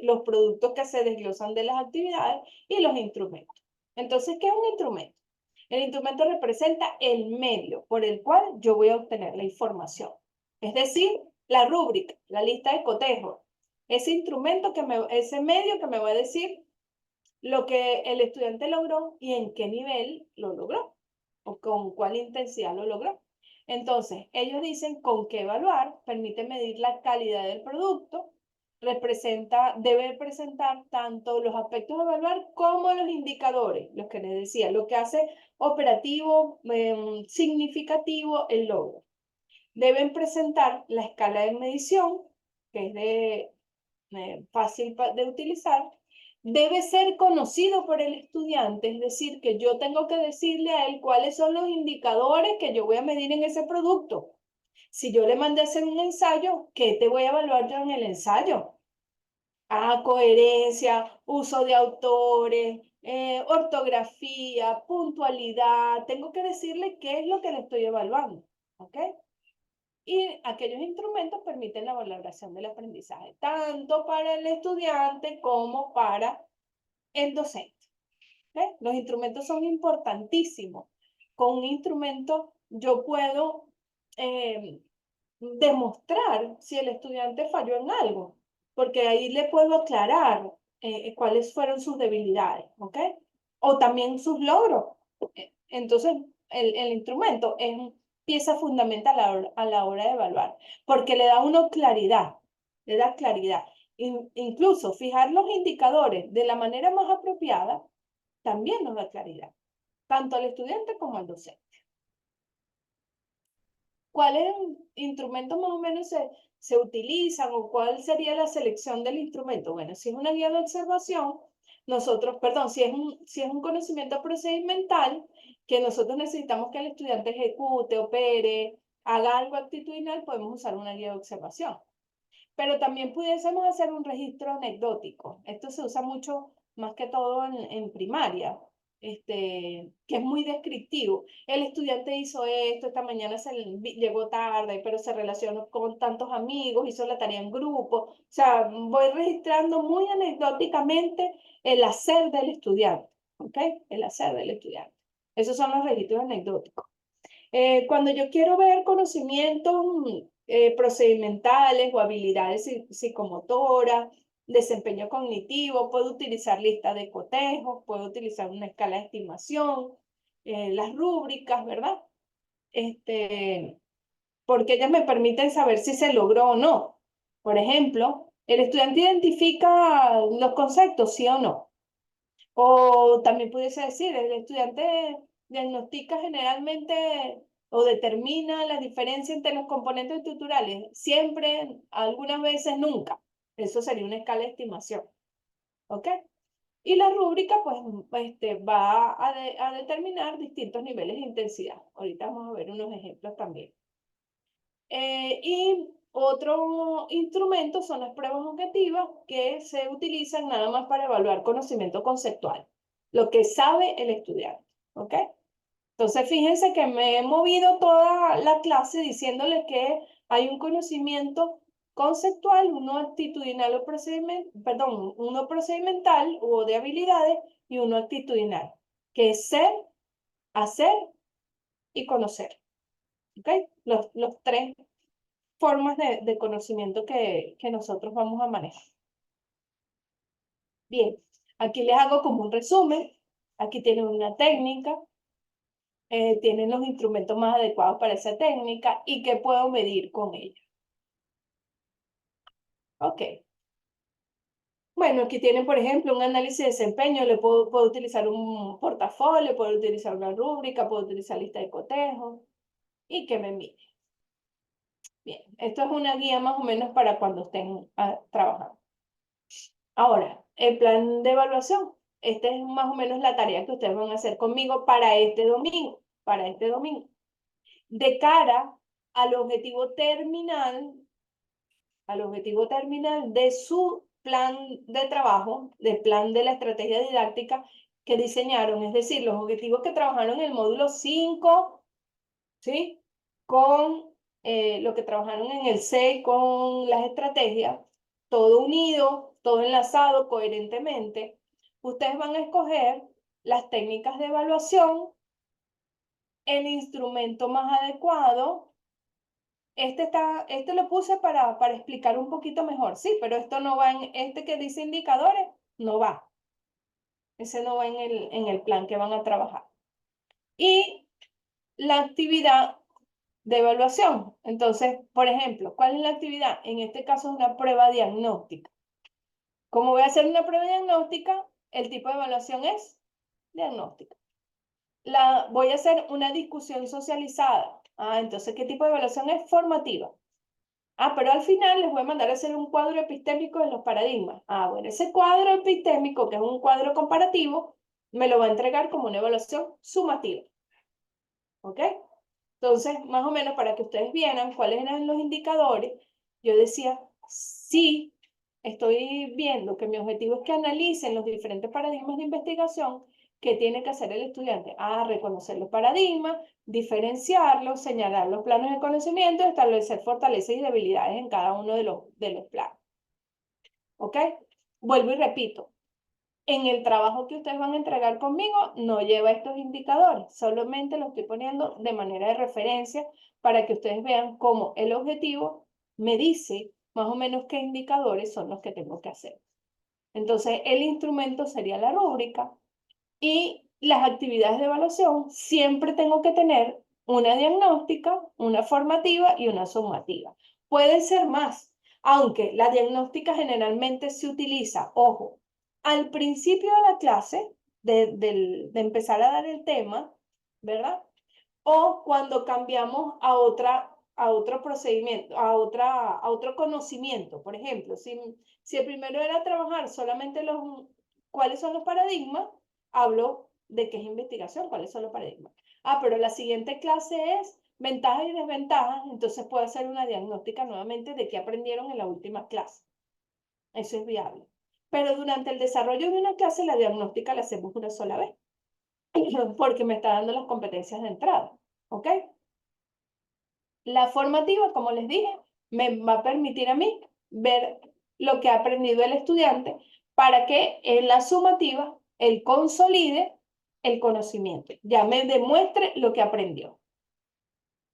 los productos que se desglosan de las actividades y los instrumentos. Entonces, ¿qué es un instrumento? El instrumento representa el medio por el cual yo voy a obtener la información. Es decir, la rúbrica, la lista de cotejo. Ese instrumento ese medio que me va a decir lo que el estudiante logró y en qué nivel lo logró o con cuál intensidad lo logró. Entonces, ellos dicen con qué evaluar, permite medir la calidad del producto, debe presentar tanto los aspectos a evaluar como los indicadores, los que les decía, lo que hace operativo, significativo el logro. Deben presentar la escala de medición, que es fácil de utilizar. Debe ser conocido por el estudiante, es decir, que yo tengo que decirle a él cuáles son los indicadores que yo voy a medir en ese producto. Si yo le mandé a hacer un ensayo, ¿qué te voy a evaluar yo en el ensayo? Coherencia, uso de autores, ortografía, puntualidad. Tengo que decirle qué es lo que le estoy evaluando, ¿ok? Y aquellos instrumentos permiten la valoración del aprendizaje, tanto para el estudiante como para el docente. ¿Okay? Los instrumentos son importantísimos. Con un instrumento yo puedo demostrar si el estudiante falló en algo, porque ahí le puedo aclarar cuáles fueron sus debilidades, ¿ok? O también sus logros. Entonces, el instrumento es pieza fundamental a la hora de evaluar, porque le da uno claridad, le da claridad. Incluso fijar los indicadores de la manera más apropiada también nos da claridad, tanto al estudiante como al docente. ¿Cuáles instrumentos más o menos se utilizan o cuál sería la selección del instrumento? Bueno, si es una guía de observación, perdón, si es un conocimiento procedimental que nosotros necesitamos que el estudiante ejecute, opere, haga algo actitudinal, podemos usar una guía de observación. Pero también pudiésemos hacer un registro anecdótico. Esto se usa mucho, más que todo en primaria, que es muy descriptivo. El estudiante hizo esto, esta mañana llegó tarde, pero se relacionó con tantos amigos, hizo la tarea en grupo. O sea, voy registrando muy anecdóticamente el hacer del estudiante, ¿ok? El hacer del estudiante. Esos son los registros anecdóticos. Cuando yo quiero ver conocimientos procedimentales o habilidades psicomotoras, desempeño cognitivo, puedo utilizar lista de cotejos, puedo utilizar una escala de estimación, las rúbricas, ¿verdad? Porque ellas me permiten saber si se logró o no. Por ejemplo, el estudiante identifica los conceptos, sí o no. O también pudiese decir, el estudiante diagnostica generalmente o determina la diferencia entre los componentes estructurales. Siempre, algunas veces, nunca. Eso sería una escala de estimación. ¿Ok? Y la rúbrica, pues, va a determinar distintos niveles de intensidad. Ahorita vamos a ver unos ejemplos también. Y otro instrumento son las pruebas objetivas que se utilizan nada más para evaluar conocimiento conceptual, lo que sabe el estudiante, ¿ok? Entonces, fíjense que me he movido toda la clase diciéndoles que hay un conocimiento conceptual, uno actitudinal o perdón, uno procedimental o de habilidades y uno actitudinal, que es ser, hacer y conocer, ¿ok? Los tres formas de conocimiento que nosotros vamos a manejar. Bien, aquí les hago como un resumen. Aquí tienen una técnica, tienen los instrumentos más adecuados para esa técnica y qué puedo medir con ella. Ok. Bueno, aquí tienen, por ejemplo, un análisis de desempeño. Puedo utilizar un portafolio, puedo utilizar una rúbrica, puedo utilizar lista de cotejo y que me mide. Bien, esto es una guía más o menos para cuando estén trabajando. Ahora, el plan de evaluación. Esta es más o menos la tarea que ustedes van a hacer conmigo para este domingo, De cara al objetivo terminal de su plan de trabajo, del plan de la estrategia didáctica que diseñaron, es decir, los objetivos que trabajaron en el módulo 5, ¿sí? Con lo que trabajaron en el 6 con las estrategias, todo unido, todo enlazado coherentemente. Ustedes van a escoger las técnicas de evaluación el instrumento más adecuado. Este lo puse para explicar un poquito mejor, sí, pero esto no va en, este que dice indicadores, no va. Ese no va en el plan que van a trabajar. Y la actividad de evaluación. Entonces, por ejemplo, ¿cuál es la actividad? En este caso es una prueba diagnóstica. Como voy a hacer una prueba diagnóstica, el tipo de evaluación es diagnóstica. Voy a hacer una discusión socializada. Entonces, ¿qué tipo de evaluación es? Formativa. Pero al final les voy a mandar a hacer un cuadro epistémico de los paradigmas. Bueno, ese cuadro epistémico, que es un cuadro comparativo, me lo va a entregar como una evaluación sumativa. ¿Ok? Entonces, más o menos para que ustedes vieran cuáles eran los indicadores, yo decía, sí, estoy viendo que mi objetivo es que analicen los diferentes paradigmas de investigación. ¿Qué tiene que hacer el estudiante? Reconocer los paradigmas, diferenciarlos, señalar los planos de conocimiento, establecer fortalezas y debilidades en cada uno de los planos. ¿Ok? Vuelvo y repito, en el trabajo que ustedes van a entregar conmigo no lleva estos indicadores, solamente lo estoy poniendo de manera de referencia para que ustedes vean cómo el objetivo me dice más o menos qué indicadores son los que tengo que hacer. Entonces, el instrumento sería la rúbrica y las actividades de evaluación siempre tengo que tener una diagnóstica, una formativa y una sumativa. Pueden ser más, aunque la diagnóstica generalmente se utiliza, ojo, al principio de la clase, de empezar a dar el tema, ¿verdad? O cuando cambiamos a otro procedimiento, a otro conocimiento. Por ejemplo, si el primero era trabajar solamente cuáles son los paradigmas, hablo de qué es investigación, cuáles son los paradigmas. Pero la siguiente clase es ventajas y desventajas, entonces puedo hacer una diagnóstica nuevamente de qué aprendieron en la última clase. Eso es viable. Pero durante el desarrollo de una clase, la diagnóstica la hacemos una sola vez, porque me está dando las competencias de entrada. ¿Ok? La formativa, como les dije, me va a permitir a mí ver lo que ha aprendido el estudiante para que en la sumativa él consolide el conocimiento, ya me demuestre lo que aprendió.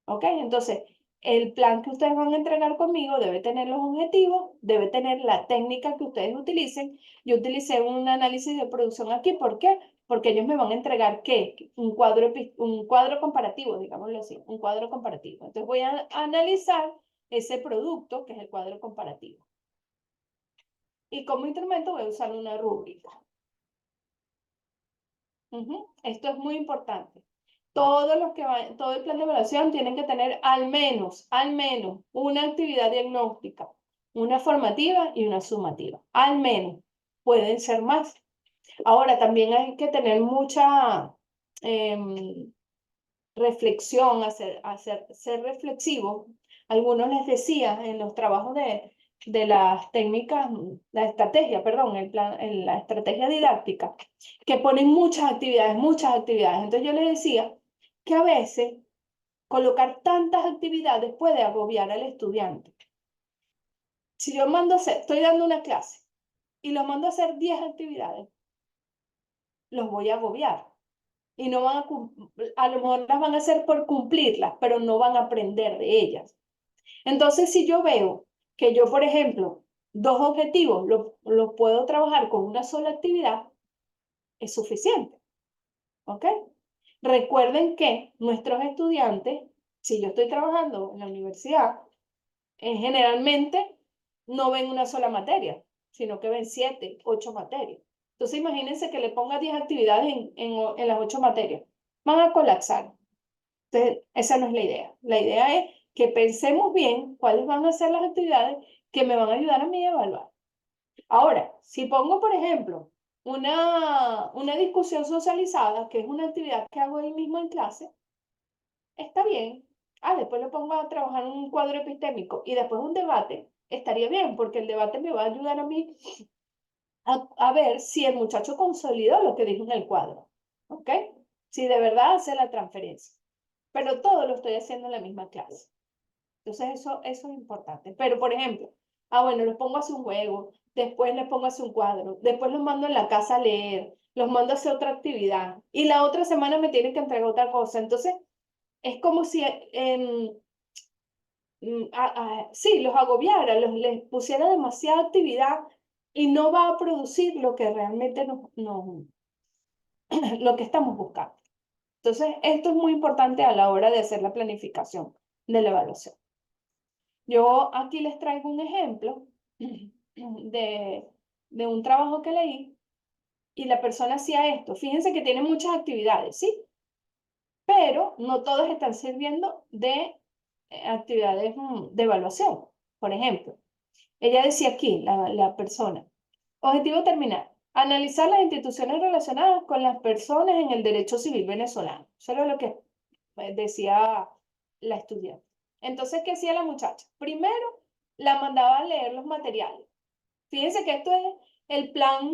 ¿Ok? Entonces, el plan que ustedes van a entregar conmigo debe tener los objetivos, debe tener la técnica que ustedes utilicen. Yo utilicé un análisis de producción aquí, ¿por qué? Porque ellos me van a entregar, ¿qué? Un cuadro comparativo, digámoslo así, un cuadro comparativo. Entonces voy a analizar ese producto, que es el cuadro comparativo. Y como instrumento voy a usar una rúbrica. Esto es muy importante. Todo el plan de evaluación tienen que tener al menos una actividad diagnóstica, una formativa y una sumativa. Al menos. Pueden ser más. Ahora, también hay que tener mucha reflexión, ser reflexivo. Algunos les decía en los trabajos de las técnicas, la estrategia, perdón, la estrategia didáctica, que ponen muchas actividades, muchas actividades. Entonces yo les decía que a veces colocar tantas actividades puede agobiar al estudiante. Si yo estoy dando una clase y los mando a hacer 10 actividades, los voy a agobiar. Y no van a lo mejor las van a hacer por cumplirlas, pero no van a aprender de ellas. Entonces, si yo veo que yo, por ejemplo, dos objetivos los puedo trabajar con una sola actividad, es suficiente. ¿Ok? Recuerden que nuestros estudiantes, si yo estoy trabajando en la universidad, generalmente no ven una sola materia, sino que ven 7, 8 materias. Entonces imagínense que le ponga 10 actividades en las 8 materias. Van a colapsar. Entonces, esa no es la idea. La idea es que pensemos bien cuáles van a ser las actividades que me van a ayudar a mí a evaluar. Ahora, si pongo, por ejemplo, una discusión socializada, que es una actividad que hago ahí mismo en clase, está bien. Después lo pongo a trabajar en un cuadro epistémico y después un debate, estaría bien, porque el debate me va a ayudar a mí a ver si el muchacho consolidó lo que dijo en el cuadro. ¿Ok? Si de verdad hace la transferencia. Pero todo lo estoy haciendo en la misma clase. Entonces eso es importante. Pero, por ejemplo, bueno, los pongo a hacer un juego, después les pongo a hacer un cuadro, después los mando en la casa a leer, los mando a hacer otra actividad y la otra semana me tienen que entregar otra cosa. Entonces, es como si sí, los agobiara, les pusiera demasiada actividad y no va a producir lo que realmente lo que estamos buscando. Entonces, esto es muy importante a la hora de hacer la planificación de la evaluación. Yo aquí les traigo un ejemplo de un trabajo que leí y la persona hacía esto. Fíjense que tiene muchas actividades, ¿sí? Pero no todas están sirviendo de actividades de evaluación. Por ejemplo, ella decía aquí, la persona, objetivo terminal, analizar las instituciones relacionadas con las personas en el derecho civil venezolano. Eso era lo que decía la estudiante. Entonces, ¿qué hacía la muchacha? Primero, la mandaba a leer los materiales. Fíjense que esto es el plan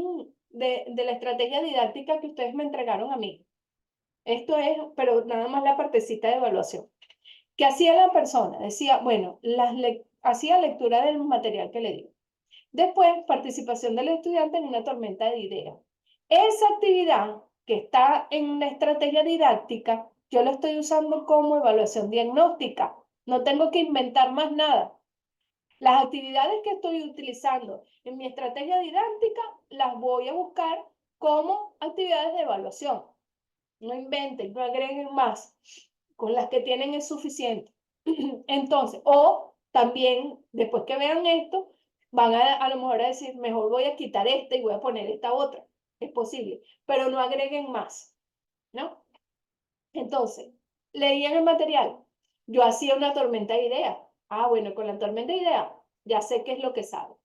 de la estrategia didáctica que ustedes me entregaron a mí. Esto es, pero nada más la partecita de evaluación. ¿Qué hacía la persona? Decía, bueno, hacía lectura del material que le dio. Después, participación del estudiante en una tormenta de ideas. Esa actividad que está en la estrategia didáctica, yo la estoy usando como evaluación diagnóstica. No tengo que inventar más nada. Las actividades que estoy utilizando en mi estrategia didáctica las voy a buscar como actividades de evaluación. No inventen, no agreguen más. Con las que tienen es suficiente. Entonces, o también, después que vean esto, van a lo mejor a decir, mejor voy a quitar esta y voy a poner esta otra. Es posible, pero no agreguen más, ¿no? Entonces, leían el material. Yo hacía una tormenta de ideas. Ah, bueno, con la tormenta de ideas ya sé qué es lo que sabe.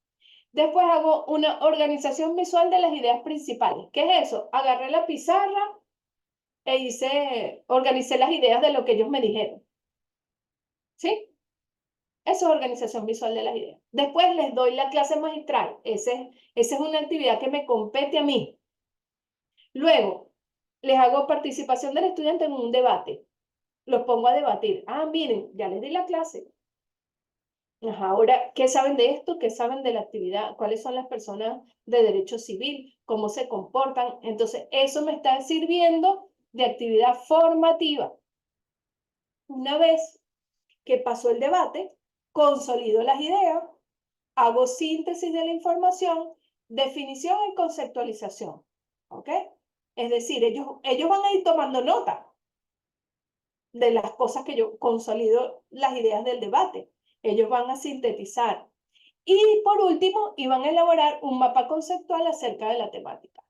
Después hago una organización visual de las ideas principales. ¿Qué es eso? Agarré la pizarra organicé las ideas de lo que ellos me dijeron. ¿Sí? Eso es organización visual de las ideas. Después les doy la clase magistral. Esa es una actividad que me compete a mí. Luego, les hago participación del estudiante en un debate. Los pongo a debatir. Ah, miren, ya les di la clase. Ajá, ahora, ¿qué saben de esto? ¿Qué saben de la actividad? ¿Cuáles son las personas de derecho civil? ¿Cómo se comportan? Entonces, eso me está sirviendo de actividad formativa. Una vez que pasó el debate, consolido las ideas, hago síntesis de la información, definición y conceptualización. ¿Ok? Es decir, ellos van a ir tomando nota de las cosas que yo consolido, las ideas del debate. Ellos van a sintetizar. Y por último, iban a elaborar un mapa conceptual acerca de la temática.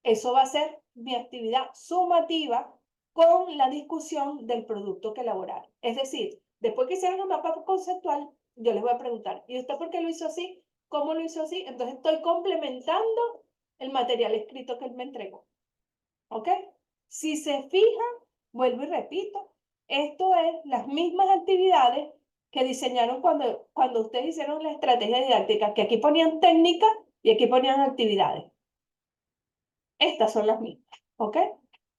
Eso va a ser mi actividad sumativa con la discusión del producto que elaboraron. Es decir, después que hicieron un mapa conceptual, yo les voy a preguntar, ¿y usted por qué lo hizo así? ¿Cómo lo hizo así? Entonces estoy complementando el material escrito que él me entregó. ¿Ok? Si se fijan, vuelvo y repito, esto es las mismas actividades que diseñaron cuando ustedes hicieron la estrategia didáctica, que aquí ponían técnicas y aquí ponían actividades. Estas son las mismas, ¿ok?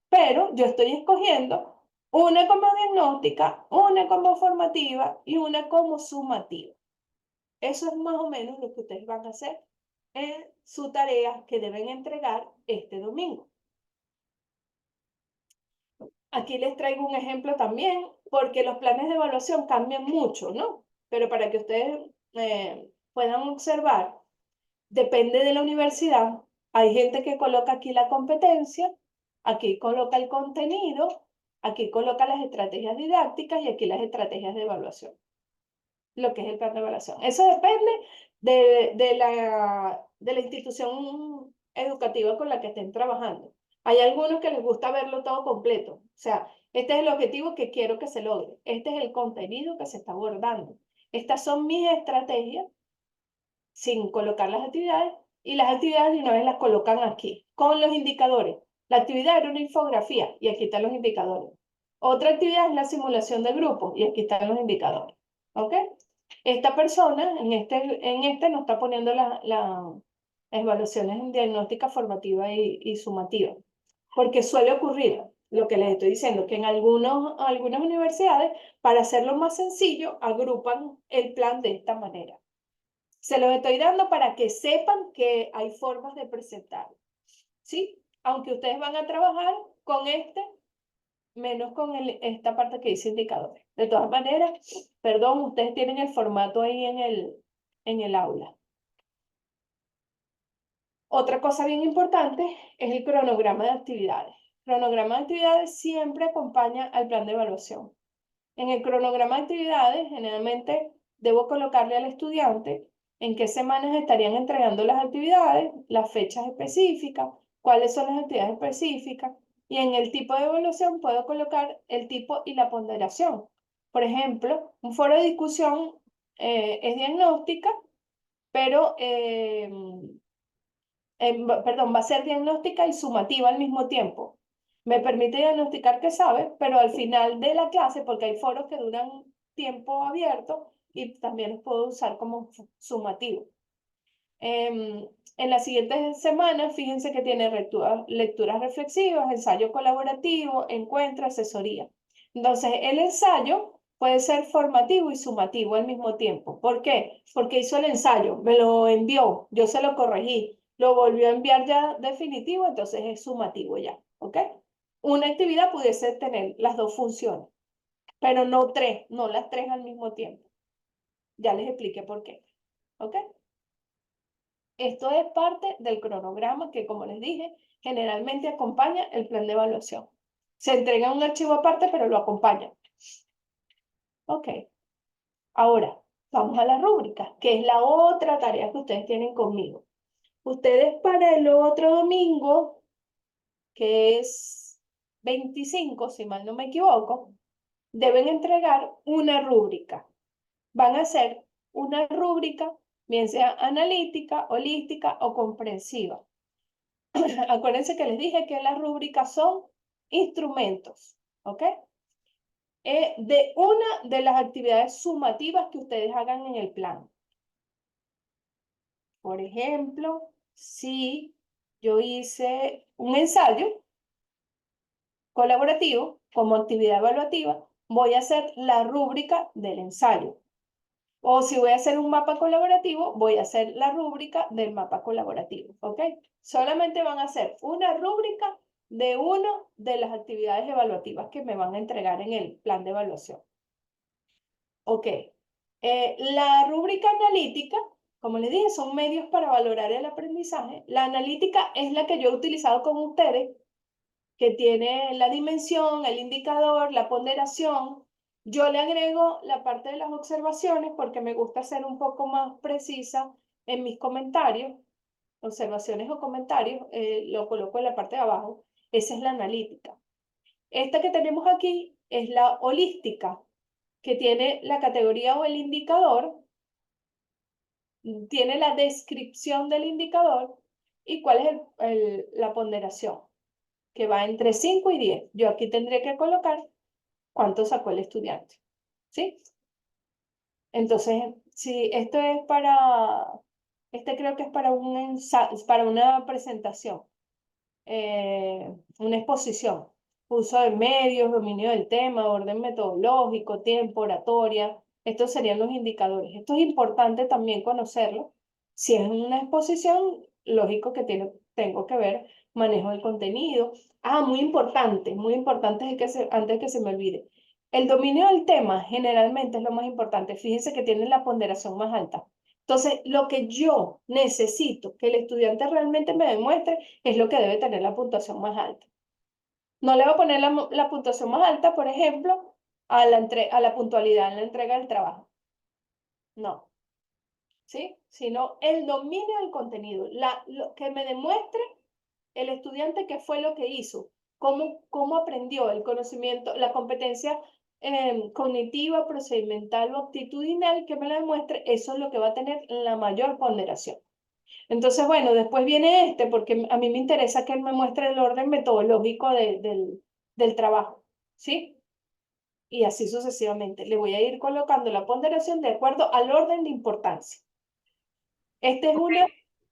Pero yo estoy escogiendo una como diagnóstica, una como formativa y una como sumativa. Eso es más o menos lo que ustedes van a hacer en su tarea que deben entregar este domingo. Aquí les traigo un ejemplo también, porque los planes de evaluación cambian mucho, ¿no? Pero para que ustedes puedan observar, depende de la universidad. Hay gente que coloca aquí la competencia, aquí coloca el contenido, aquí coloca las estrategias didácticas y aquí las estrategias de evaluación, lo que es el plan de evaluación. Eso depende de la institución educativa con la que estén trabajando. Hay algunos que les gusta verlo todo completo. O sea, este es el objetivo que quiero que se logre. Este es el contenido que se está abordando. Estas son mis estrategias sin colocar las actividades y las actividades de una vez las colocan aquí con los indicadores. La actividad era una infografía y aquí están los indicadores. Otra actividad es la simulación de grupos y aquí están los indicadores. ¿Ok? Esta persona en este nos está poniendo las evaluaciones en diagnóstica formativa y sumativa. Porque suele ocurrir lo que les estoy diciendo, que en algunas universidades, para hacerlo más sencillo, agrupan el plan de esta manera. Se los estoy dando para que sepan que hay formas de presentar, ¿sí? Aunque ustedes van a trabajar con este menos con esta parte que dice indicadores. De todas maneras, perdón, ustedes tienen el formato ahí en el aula. Otra cosa bien importante es el cronograma de actividades. El cronograma de actividades siempre acompaña al plan de evaluación. En el cronograma de actividades, generalmente debo colocarle al estudiante en qué semanas estarían entregando las actividades, las fechas específicas, cuáles son las actividades específicas, y en el tipo de evaluación puedo colocar el tipo y la ponderación. Por ejemplo, un foro de discusión es diagnóstica, pero perdón, va a ser diagnóstica y sumativa al mismo tiempo. Me permite diagnosticar que sabe, pero al final de la clase, porque hay foros que duran tiempo abierto y también los puedo usar como sumativo. En las siguientes semanas, fíjense que tiene lecturas reflexivas, ensayo colaborativo, encuentro, asesoría. Entonces, el ensayo puede ser formativo y sumativo al mismo tiempo. ¿Por qué? Porque hizo el ensayo, me lo envió, yo se lo corregí, lo volvió a enviar ya definitivo, entonces es sumativo ya, ¿ok? Una actividad pudiese tener las dos funciones, pero no tres, no las tres al mismo tiempo. Ya les expliqué por qué, ¿ok? Esto es parte del cronograma que, como les dije, generalmente acompaña el plan de evaluación. Se entrega un archivo aparte, pero lo acompaña. Ok, ahora vamos a la rúbrica, que es la otra tarea que ustedes tienen conmigo. Ustedes para el otro domingo, que es 25, si mal no me equivoco, deben entregar una rúbrica. Van a hacer una rúbrica, bien sea analítica, holística o comprensiva. Acuérdense que les dije que las rúbricas son instrumentos, ¿ok? De una de las actividades sumativas que ustedes hagan en el plan. Por ejemplo, si yo hice un ensayo colaborativo como actividad evaluativa, voy a hacer la rúbrica del ensayo. O si voy a hacer un mapa colaborativo, voy a hacer la rúbrica del mapa colaborativo, ¿ok? Solamente van a hacer una rúbrica de una de las actividades evaluativas que me van a entregar en el plan de evaluación. Ok. La rúbrica analítica, como les dije, son medios para valorar el aprendizaje. La analítica es la que yo he utilizado con ustedes, que tiene la dimensión, el indicador, la ponderación. Yo le agrego la parte de las observaciones porque me gusta ser un poco más precisa en mis comentarios. Observaciones o comentarios, lo coloco en la parte de abajo. Esa es la analítica. Esta que tenemos aquí es la holística, que tiene la categoría o el indicador, tiene la descripción del indicador y cuál es la ponderación, que va entre 5 y 10. Yo aquí tendría que colocar cuánto sacó el estudiante, ¿sí? Entonces, si esto es este creo que es para para una presentación, una exposición, uso de medios, dominio del tema, orden metodológico, tiempo, oratoria, estos serían los indicadores. Esto es importante también conocerlo. Si es una exposición, lógico que tengo que ver manejo del contenido. Ah, muy importante es antes que se me olvide. El dominio del tema generalmente es lo más importante. Fíjense que tienen la ponderación más alta. Entonces, lo que yo necesito que el estudiante realmente me demuestre es lo que debe tener la puntuación más alta. No le voy a poner la puntuación más alta, por ejemplo, a la puntualidad en la entrega del trabajo. No, ¿sí? Sino el dominio del contenido, lo que me demuestre el estudiante qué fue lo que hizo, cómo aprendió el conocimiento, la competencia cognitiva, procedimental o actitudinal, que me lo demuestre, eso es lo que va a tener la mayor ponderación. Entonces, bueno, después viene porque a mí me interesa que él me muestre el orden metodológico del trabajo, ¿sí? Y así sucesivamente. Le voy a ir colocando la ponderación de acuerdo al orden de importancia. Este es una...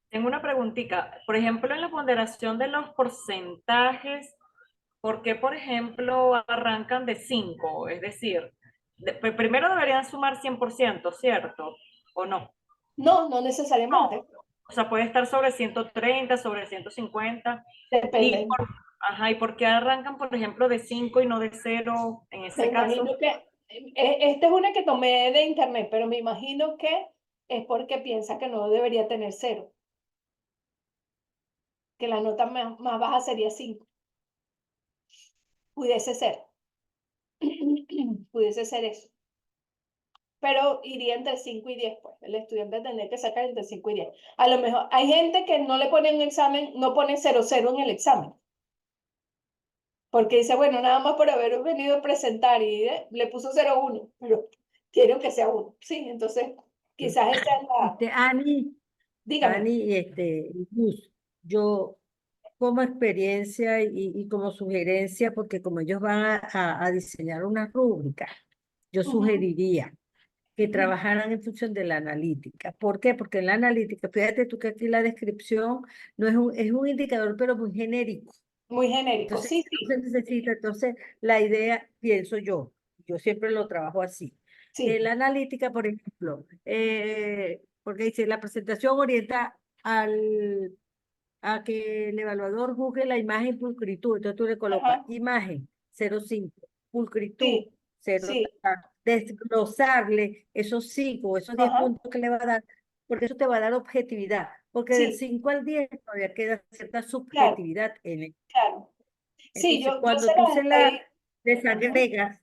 Tengo una preguntita. Por ejemplo, en la ponderación de los porcentajes, ¿por qué, por ejemplo, arrancan de 5? Es decir, primero deberían sumar 100%, ¿cierto? ¿O no? No, no No. necesariamente. O sea, puede estar sobre 130, sobre 150. Depende. Ajá, ¿y por qué arrancan, por ejemplo, de 5 y no de 0 en Me ese imagino caso? que, esta es una que tomé de internet, pero me imagino que es porque piensa que no debería tener 0, que la nota más baja sería 5. Pudiese ser, pudiese ser eso. Pero iría entre 5 y 10, pues. El estudiante tendría que sacar entre 5 y 10. A lo mejor hay gente que no le pone un examen, no pone 0,0 en el examen. Porque dice, bueno, nada más por haber venido a presentar y le puso 0,1, pero quiero que sea 1. Sí, entonces quizás esa es la... Ani, Dígame. Ani, Luz, yo como experiencia y como sugerencia, porque como ellos van a diseñar una rúbrica, yo Ujú, sugeriría que ujú. trabajaran en función de la analítica. ¿Por qué? Porque en la analítica, fíjate tú que aquí la descripción no es un indicador, pero muy genérico. Muy genérico, Entonces, sí, no sí, se necesita. Entonces, la idea, pienso yo siempre lo trabajo así. sí. La analítica, por ejemplo, porque dice, la presentación orienta a que el evaluador juzgue la imagen pulcritud. Entonces tú le colocas Ajá, imagen 0,5, pulcritud sí, 0, sí, desglosarle esos 5, esos 10 ajá, puntos que le va a dar, porque eso te va a dar objetividad. Porque del sí, 5 al 10 todavía queda cierta claro, subjetividad en él. claro. Sí, Entonces, yo cuando se tú las se la estoy... Ujú, desagregas,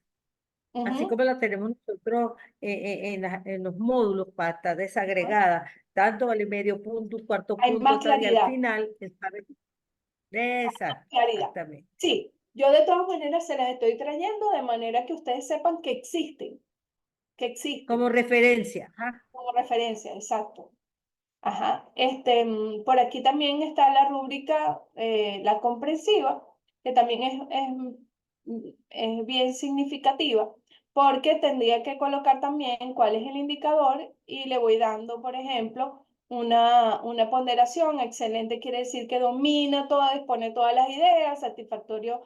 así ujú, como la tenemos nosotros en los módulos para estar ujú. desagregada, tanto vale medio punto, un cuarto Hay punto, más tal, y al claridad. final, Claridad. exactamente. Sí, yo de todas maneras se las estoy trayendo de manera que ustedes sepan que Como existen referencia. Ajá. como referencia, exacto. Ajá. Por aquí también está la rúbrica, la comprensiva, que también es bien significativa, porque tendría que colocar también cuál es el indicador y le voy dando, por ejemplo, una ponderación. Excelente quiere decir que domina todas, dispone todas las ideas. Satisfactorio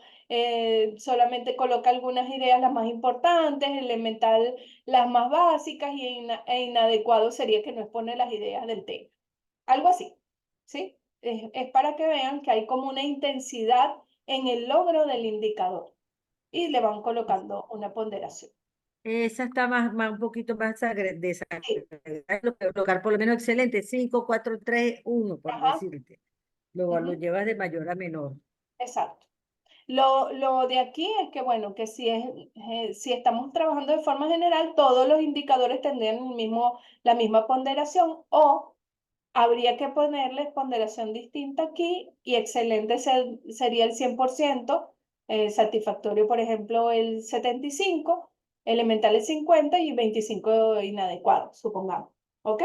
solamente coloca algunas ideas, las más importantes. Elemental, las más básicas. Y inadecuado sería que no expone las ideas del tema. Algo así, ¿sí? Es para que vean que hay como una intensidad en el logro del indicador y le van colocando una ponderación. Esa está un poquito más Sí, desagregada, lo que colocar por lo menos excelente, 5 4 3 1 por ajá, decirte. Luego lo ujú, llevas de mayor a menor. exacto. Lo de aquí es que, bueno, que si estamos trabajando de forma general, todos los indicadores tendrían la misma ponderación, o habría que ponerles ponderación distinta aquí, y excelente sería el 100%, satisfactorio, por ejemplo, el 75, elemental el 50 y 25 inadecuado, supongamos. ¿Ok?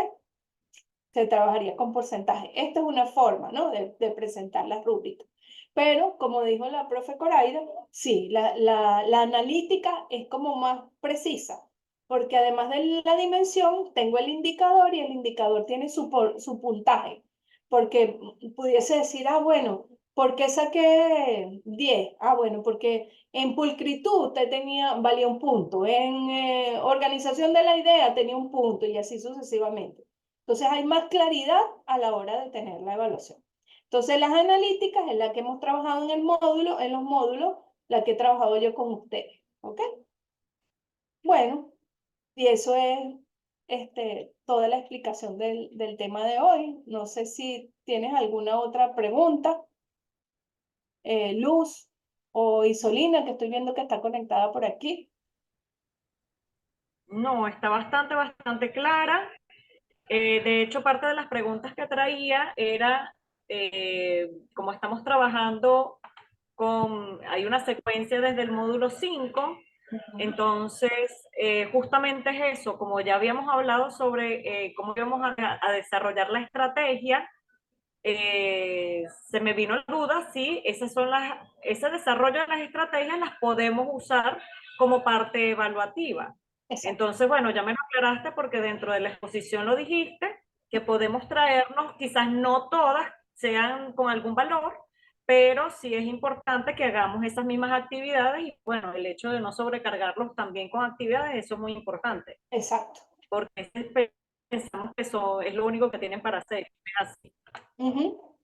Se trabajaría con porcentaje. Esta es una forma, ¿no? de presentar las rúbricas. Pero, como dijo la profe Coraida, sí, la analítica es como más precisa, porque además de la dimensión, tengo el indicador y el indicador tiene su puntaje. Porque pudiese decir, ah, bueno, ¿por qué saqué 10? Ah, bueno, porque en pulcritud valía un punto, en organización de la idea tenía un punto, y así sucesivamente. Entonces hay más claridad a la hora de tener la evaluación. Entonces las analíticas es la que hemos trabajado en el módulo, en los módulos, la que he trabajado yo con ustedes. ¿Ok? Bueno, y eso es toda la explicación del tema de hoy. No sé si tienes alguna otra pregunta, Luz o Isolina, que estoy viendo que está conectada por aquí. No, está bastante clara. De hecho, parte de las preguntas que traía era, como estamos trabajando hay una secuencia desde el módulo 5, Ujú. entonces justamente es eso, como ya habíamos hablado sobre cómo íbamos a desarrollar la estrategia, se me vino la duda si ese desarrollo de las estrategias las podemos usar como parte evaluativa. Exacto, Entonces, bueno, ya me lo aclaraste porque dentro de la exposición lo dijiste, que podemos traernos, quizás no todas sean con algún valor, pero sí es importante que hagamos esas mismas actividades y bueno, el hecho de no sobrecargarlos también con actividades, eso es muy importante, exacto. porque pensamos que eso es lo único que tienen para hacer. Es así. Ujú,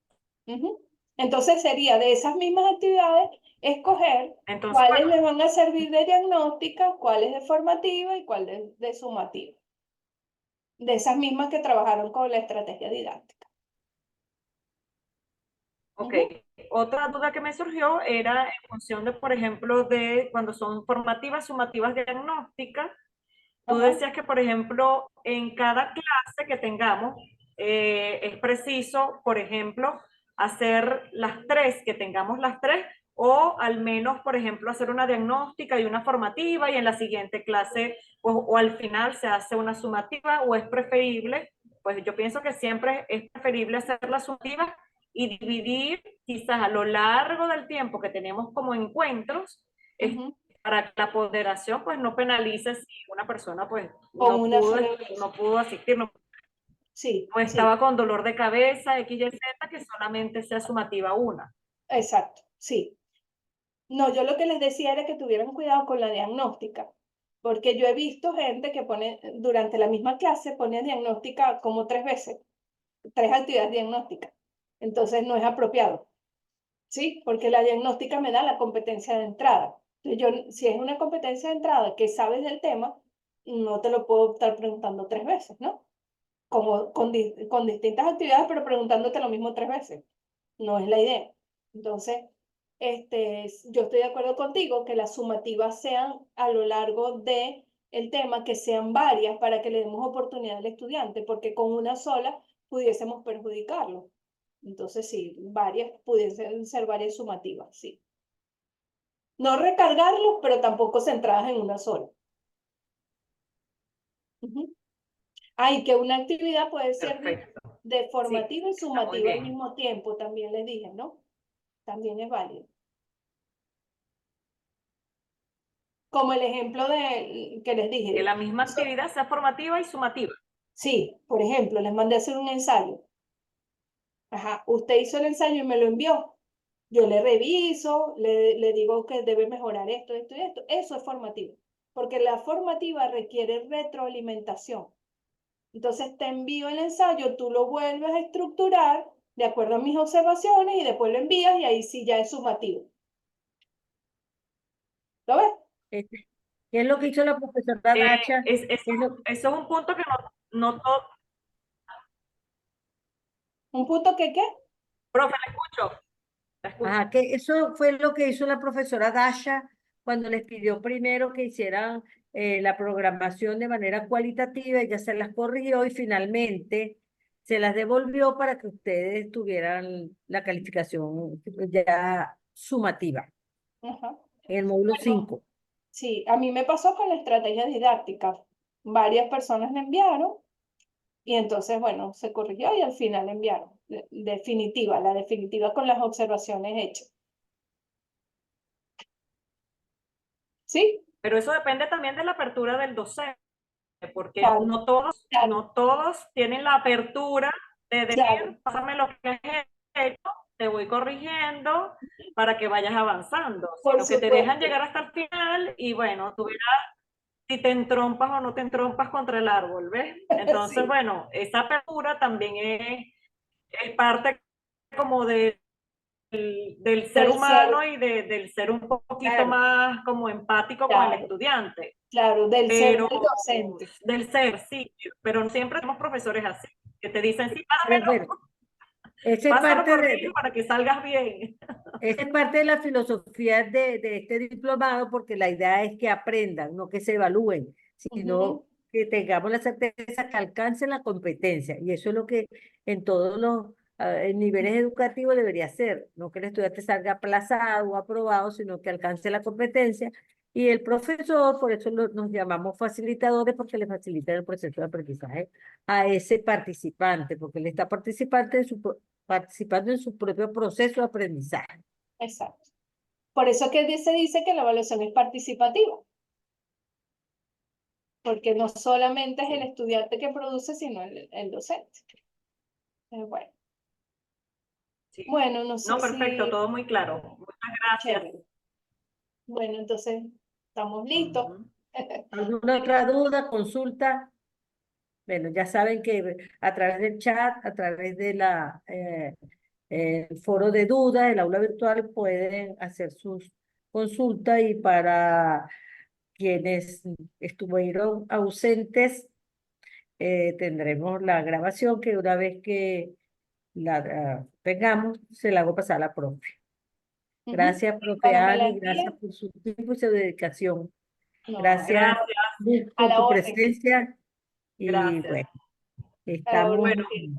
ujú. Entonces sería de esas mismas actividades escoger Entonces, cuáles bueno, les van a servir de diagnóstica, cuáles de formativa y cuáles de sumativa. De esas mismas que trabajaron con la estrategia didáctica. ok. Ujú. Otra duda que me surgió era en función de, por ejemplo, de cuando son formativas, sumativas, diagnósticas. Tú Ajá. decías que, por ejemplo, en cada clase que tengamos, es preciso, por ejemplo, hacer las tres, que tengamos las tres, o al menos, por ejemplo, hacer una diagnóstica y una formativa, y en la siguiente clase, o al final se hace una sumativa, o es preferible, pues yo pienso que siempre es preferible hacer la sumativa y dividir quizás a lo largo del tiempo que tenemos como encuentros, Ujú. para que la ponderación pues no penalice si una persona pues Con una sola vez. no pudo asistir, no, Sí, no sí, estaba con dolor de cabeza, X, Y, Z, que solamente sea sumativa una. exacto, sí. No, yo lo que les decía era que tuvieran cuidado con la diagnóstica, porque yo he visto gente que pone, durante la misma clase, pone diagnóstica como 3 veces, 3 actividades diagnósticas. Entonces no es apropiado, ¿sí? Porque la diagnóstica me da la competencia de entrada. Entonces, yo, si es una competencia de entrada que sabes del tema, no te lo puedo estar preguntando 3 veces, ¿no? Como con distintas actividades, pero preguntándote lo mismo 3 veces. No es la idea. Entonces, yo estoy de acuerdo contigo que las sumativas sean a lo largo de el tema, que sean varias para que le demos oportunidad al estudiante, porque con una sola pudiésemos perjudicarlo. Entonces, sí, varias, pudiesen ser varias sumativas, sí. No recargarlos, pero tampoco centradas en una sola. Ujú. Ay, que una actividad puede ser Perfecto. de Sí, formativa y está muy sumativa al bien. mismo tiempo, también les dije, ¿no? También es válido. Como el ejemplo que les Que dije. la misma actividad sea formativa y sumativa. Sí, por ejemplo, les mandé a hacer un ensayo. Ajá, usted hizo el ensayo y me lo envió. Yo le reviso, le digo que debe mejorar esto, esto y esto. Eso es formativo, porque la formativa requiere retroalimentación. Entonces te envío el ensayo, tú lo vuelves a estructurar de acuerdo a mis observaciones y después lo envías y ahí sí ya es sumativo. ¿Lo ves? Este, ¿qué es lo que hizo la profesora Dacha? ¿Qué es lo, Eso es un punto que no todo. Un punto que, ¿qué? Profe, la escucho, la escucho. ajá, que eso fue lo que hizo la profesora Dasha cuando les pidió primero que hicieran la programación de manera cualitativa, ella se las corrigió y finalmente se las devolvió para que ustedes tuvieran la calificación ya sumativa Ajá. en el módulo Bueno, 5. sí, a mí me pasó con la estrategia didáctica. Varias personas me enviaron y entonces, bueno, se corrigió y al final enviaron. Definitiva, la definitiva con las observaciones hechas. ¿Sí? Pero eso depende también de la apertura del docente, porque Claro, claro, no todos tienen la apertura de claro. decir, pásame lo que has hecho, te voy corrigiendo para que vayas avanzando, Por sino que te dejan supuesto. llegar hasta el final y bueno, tú verás si te entrompas o no te entrompas contra el árbol, ¿ves? Entonces, Sí, bueno, esa apertura también es parte como del ser del ser, humano y del ser un poquito Claro, más como empático con el claro, estudiante, claro, del ser pero del docente. del ser, sí, pero no siempre tenemos profesores así, que te dicen, sí, pero bueno, esa es pásalo parte corrijo para que salgas bien. esa es parte de la filosofía de este diplomado, porque la idea es que aprendan, no que se evalúen, Ujú. sino que tengamos la certeza que alcancen la competencia. Y eso es lo que en todos los niveles educativos debería ser, no que el estudiante salga aplazado o aprobado, sino que alcance la competencia. Y el profesor, por eso nos llamamos facilitadores, porque le facilita el proceso de aprendizaje a ese participante, porque él está participando en su propio proceso de aprendizaje. Exacto. Por eso que se dice que la evaluación es participativa, porque no solamente es el Sí, estudiante que produce, sino el docente. Bueno, sí. bueno, no sé No, perfecto, si, todo muy claro. Muchas gracias. chévere. Bueno, entonces, ¿estamos listos? Ujú. ¿Alguna otra duda, consulta? Bueno, ya saben que a través del chat, a través de el foro de dudas, el aula virtual, pueden hacer sus consultas y para quienes estuvieron ausentes, tendremos la grabación que una vez que la tengamos, se la hago pasar a la profe. Ujú. Gracias, profe Cuando me la Ani, gracias envíen, por su tiempo y su dedicación. no, Gracias Gracias, a por la tu orden, presencia y gracias. bueno, a la estamos orden. Bueno, Sí.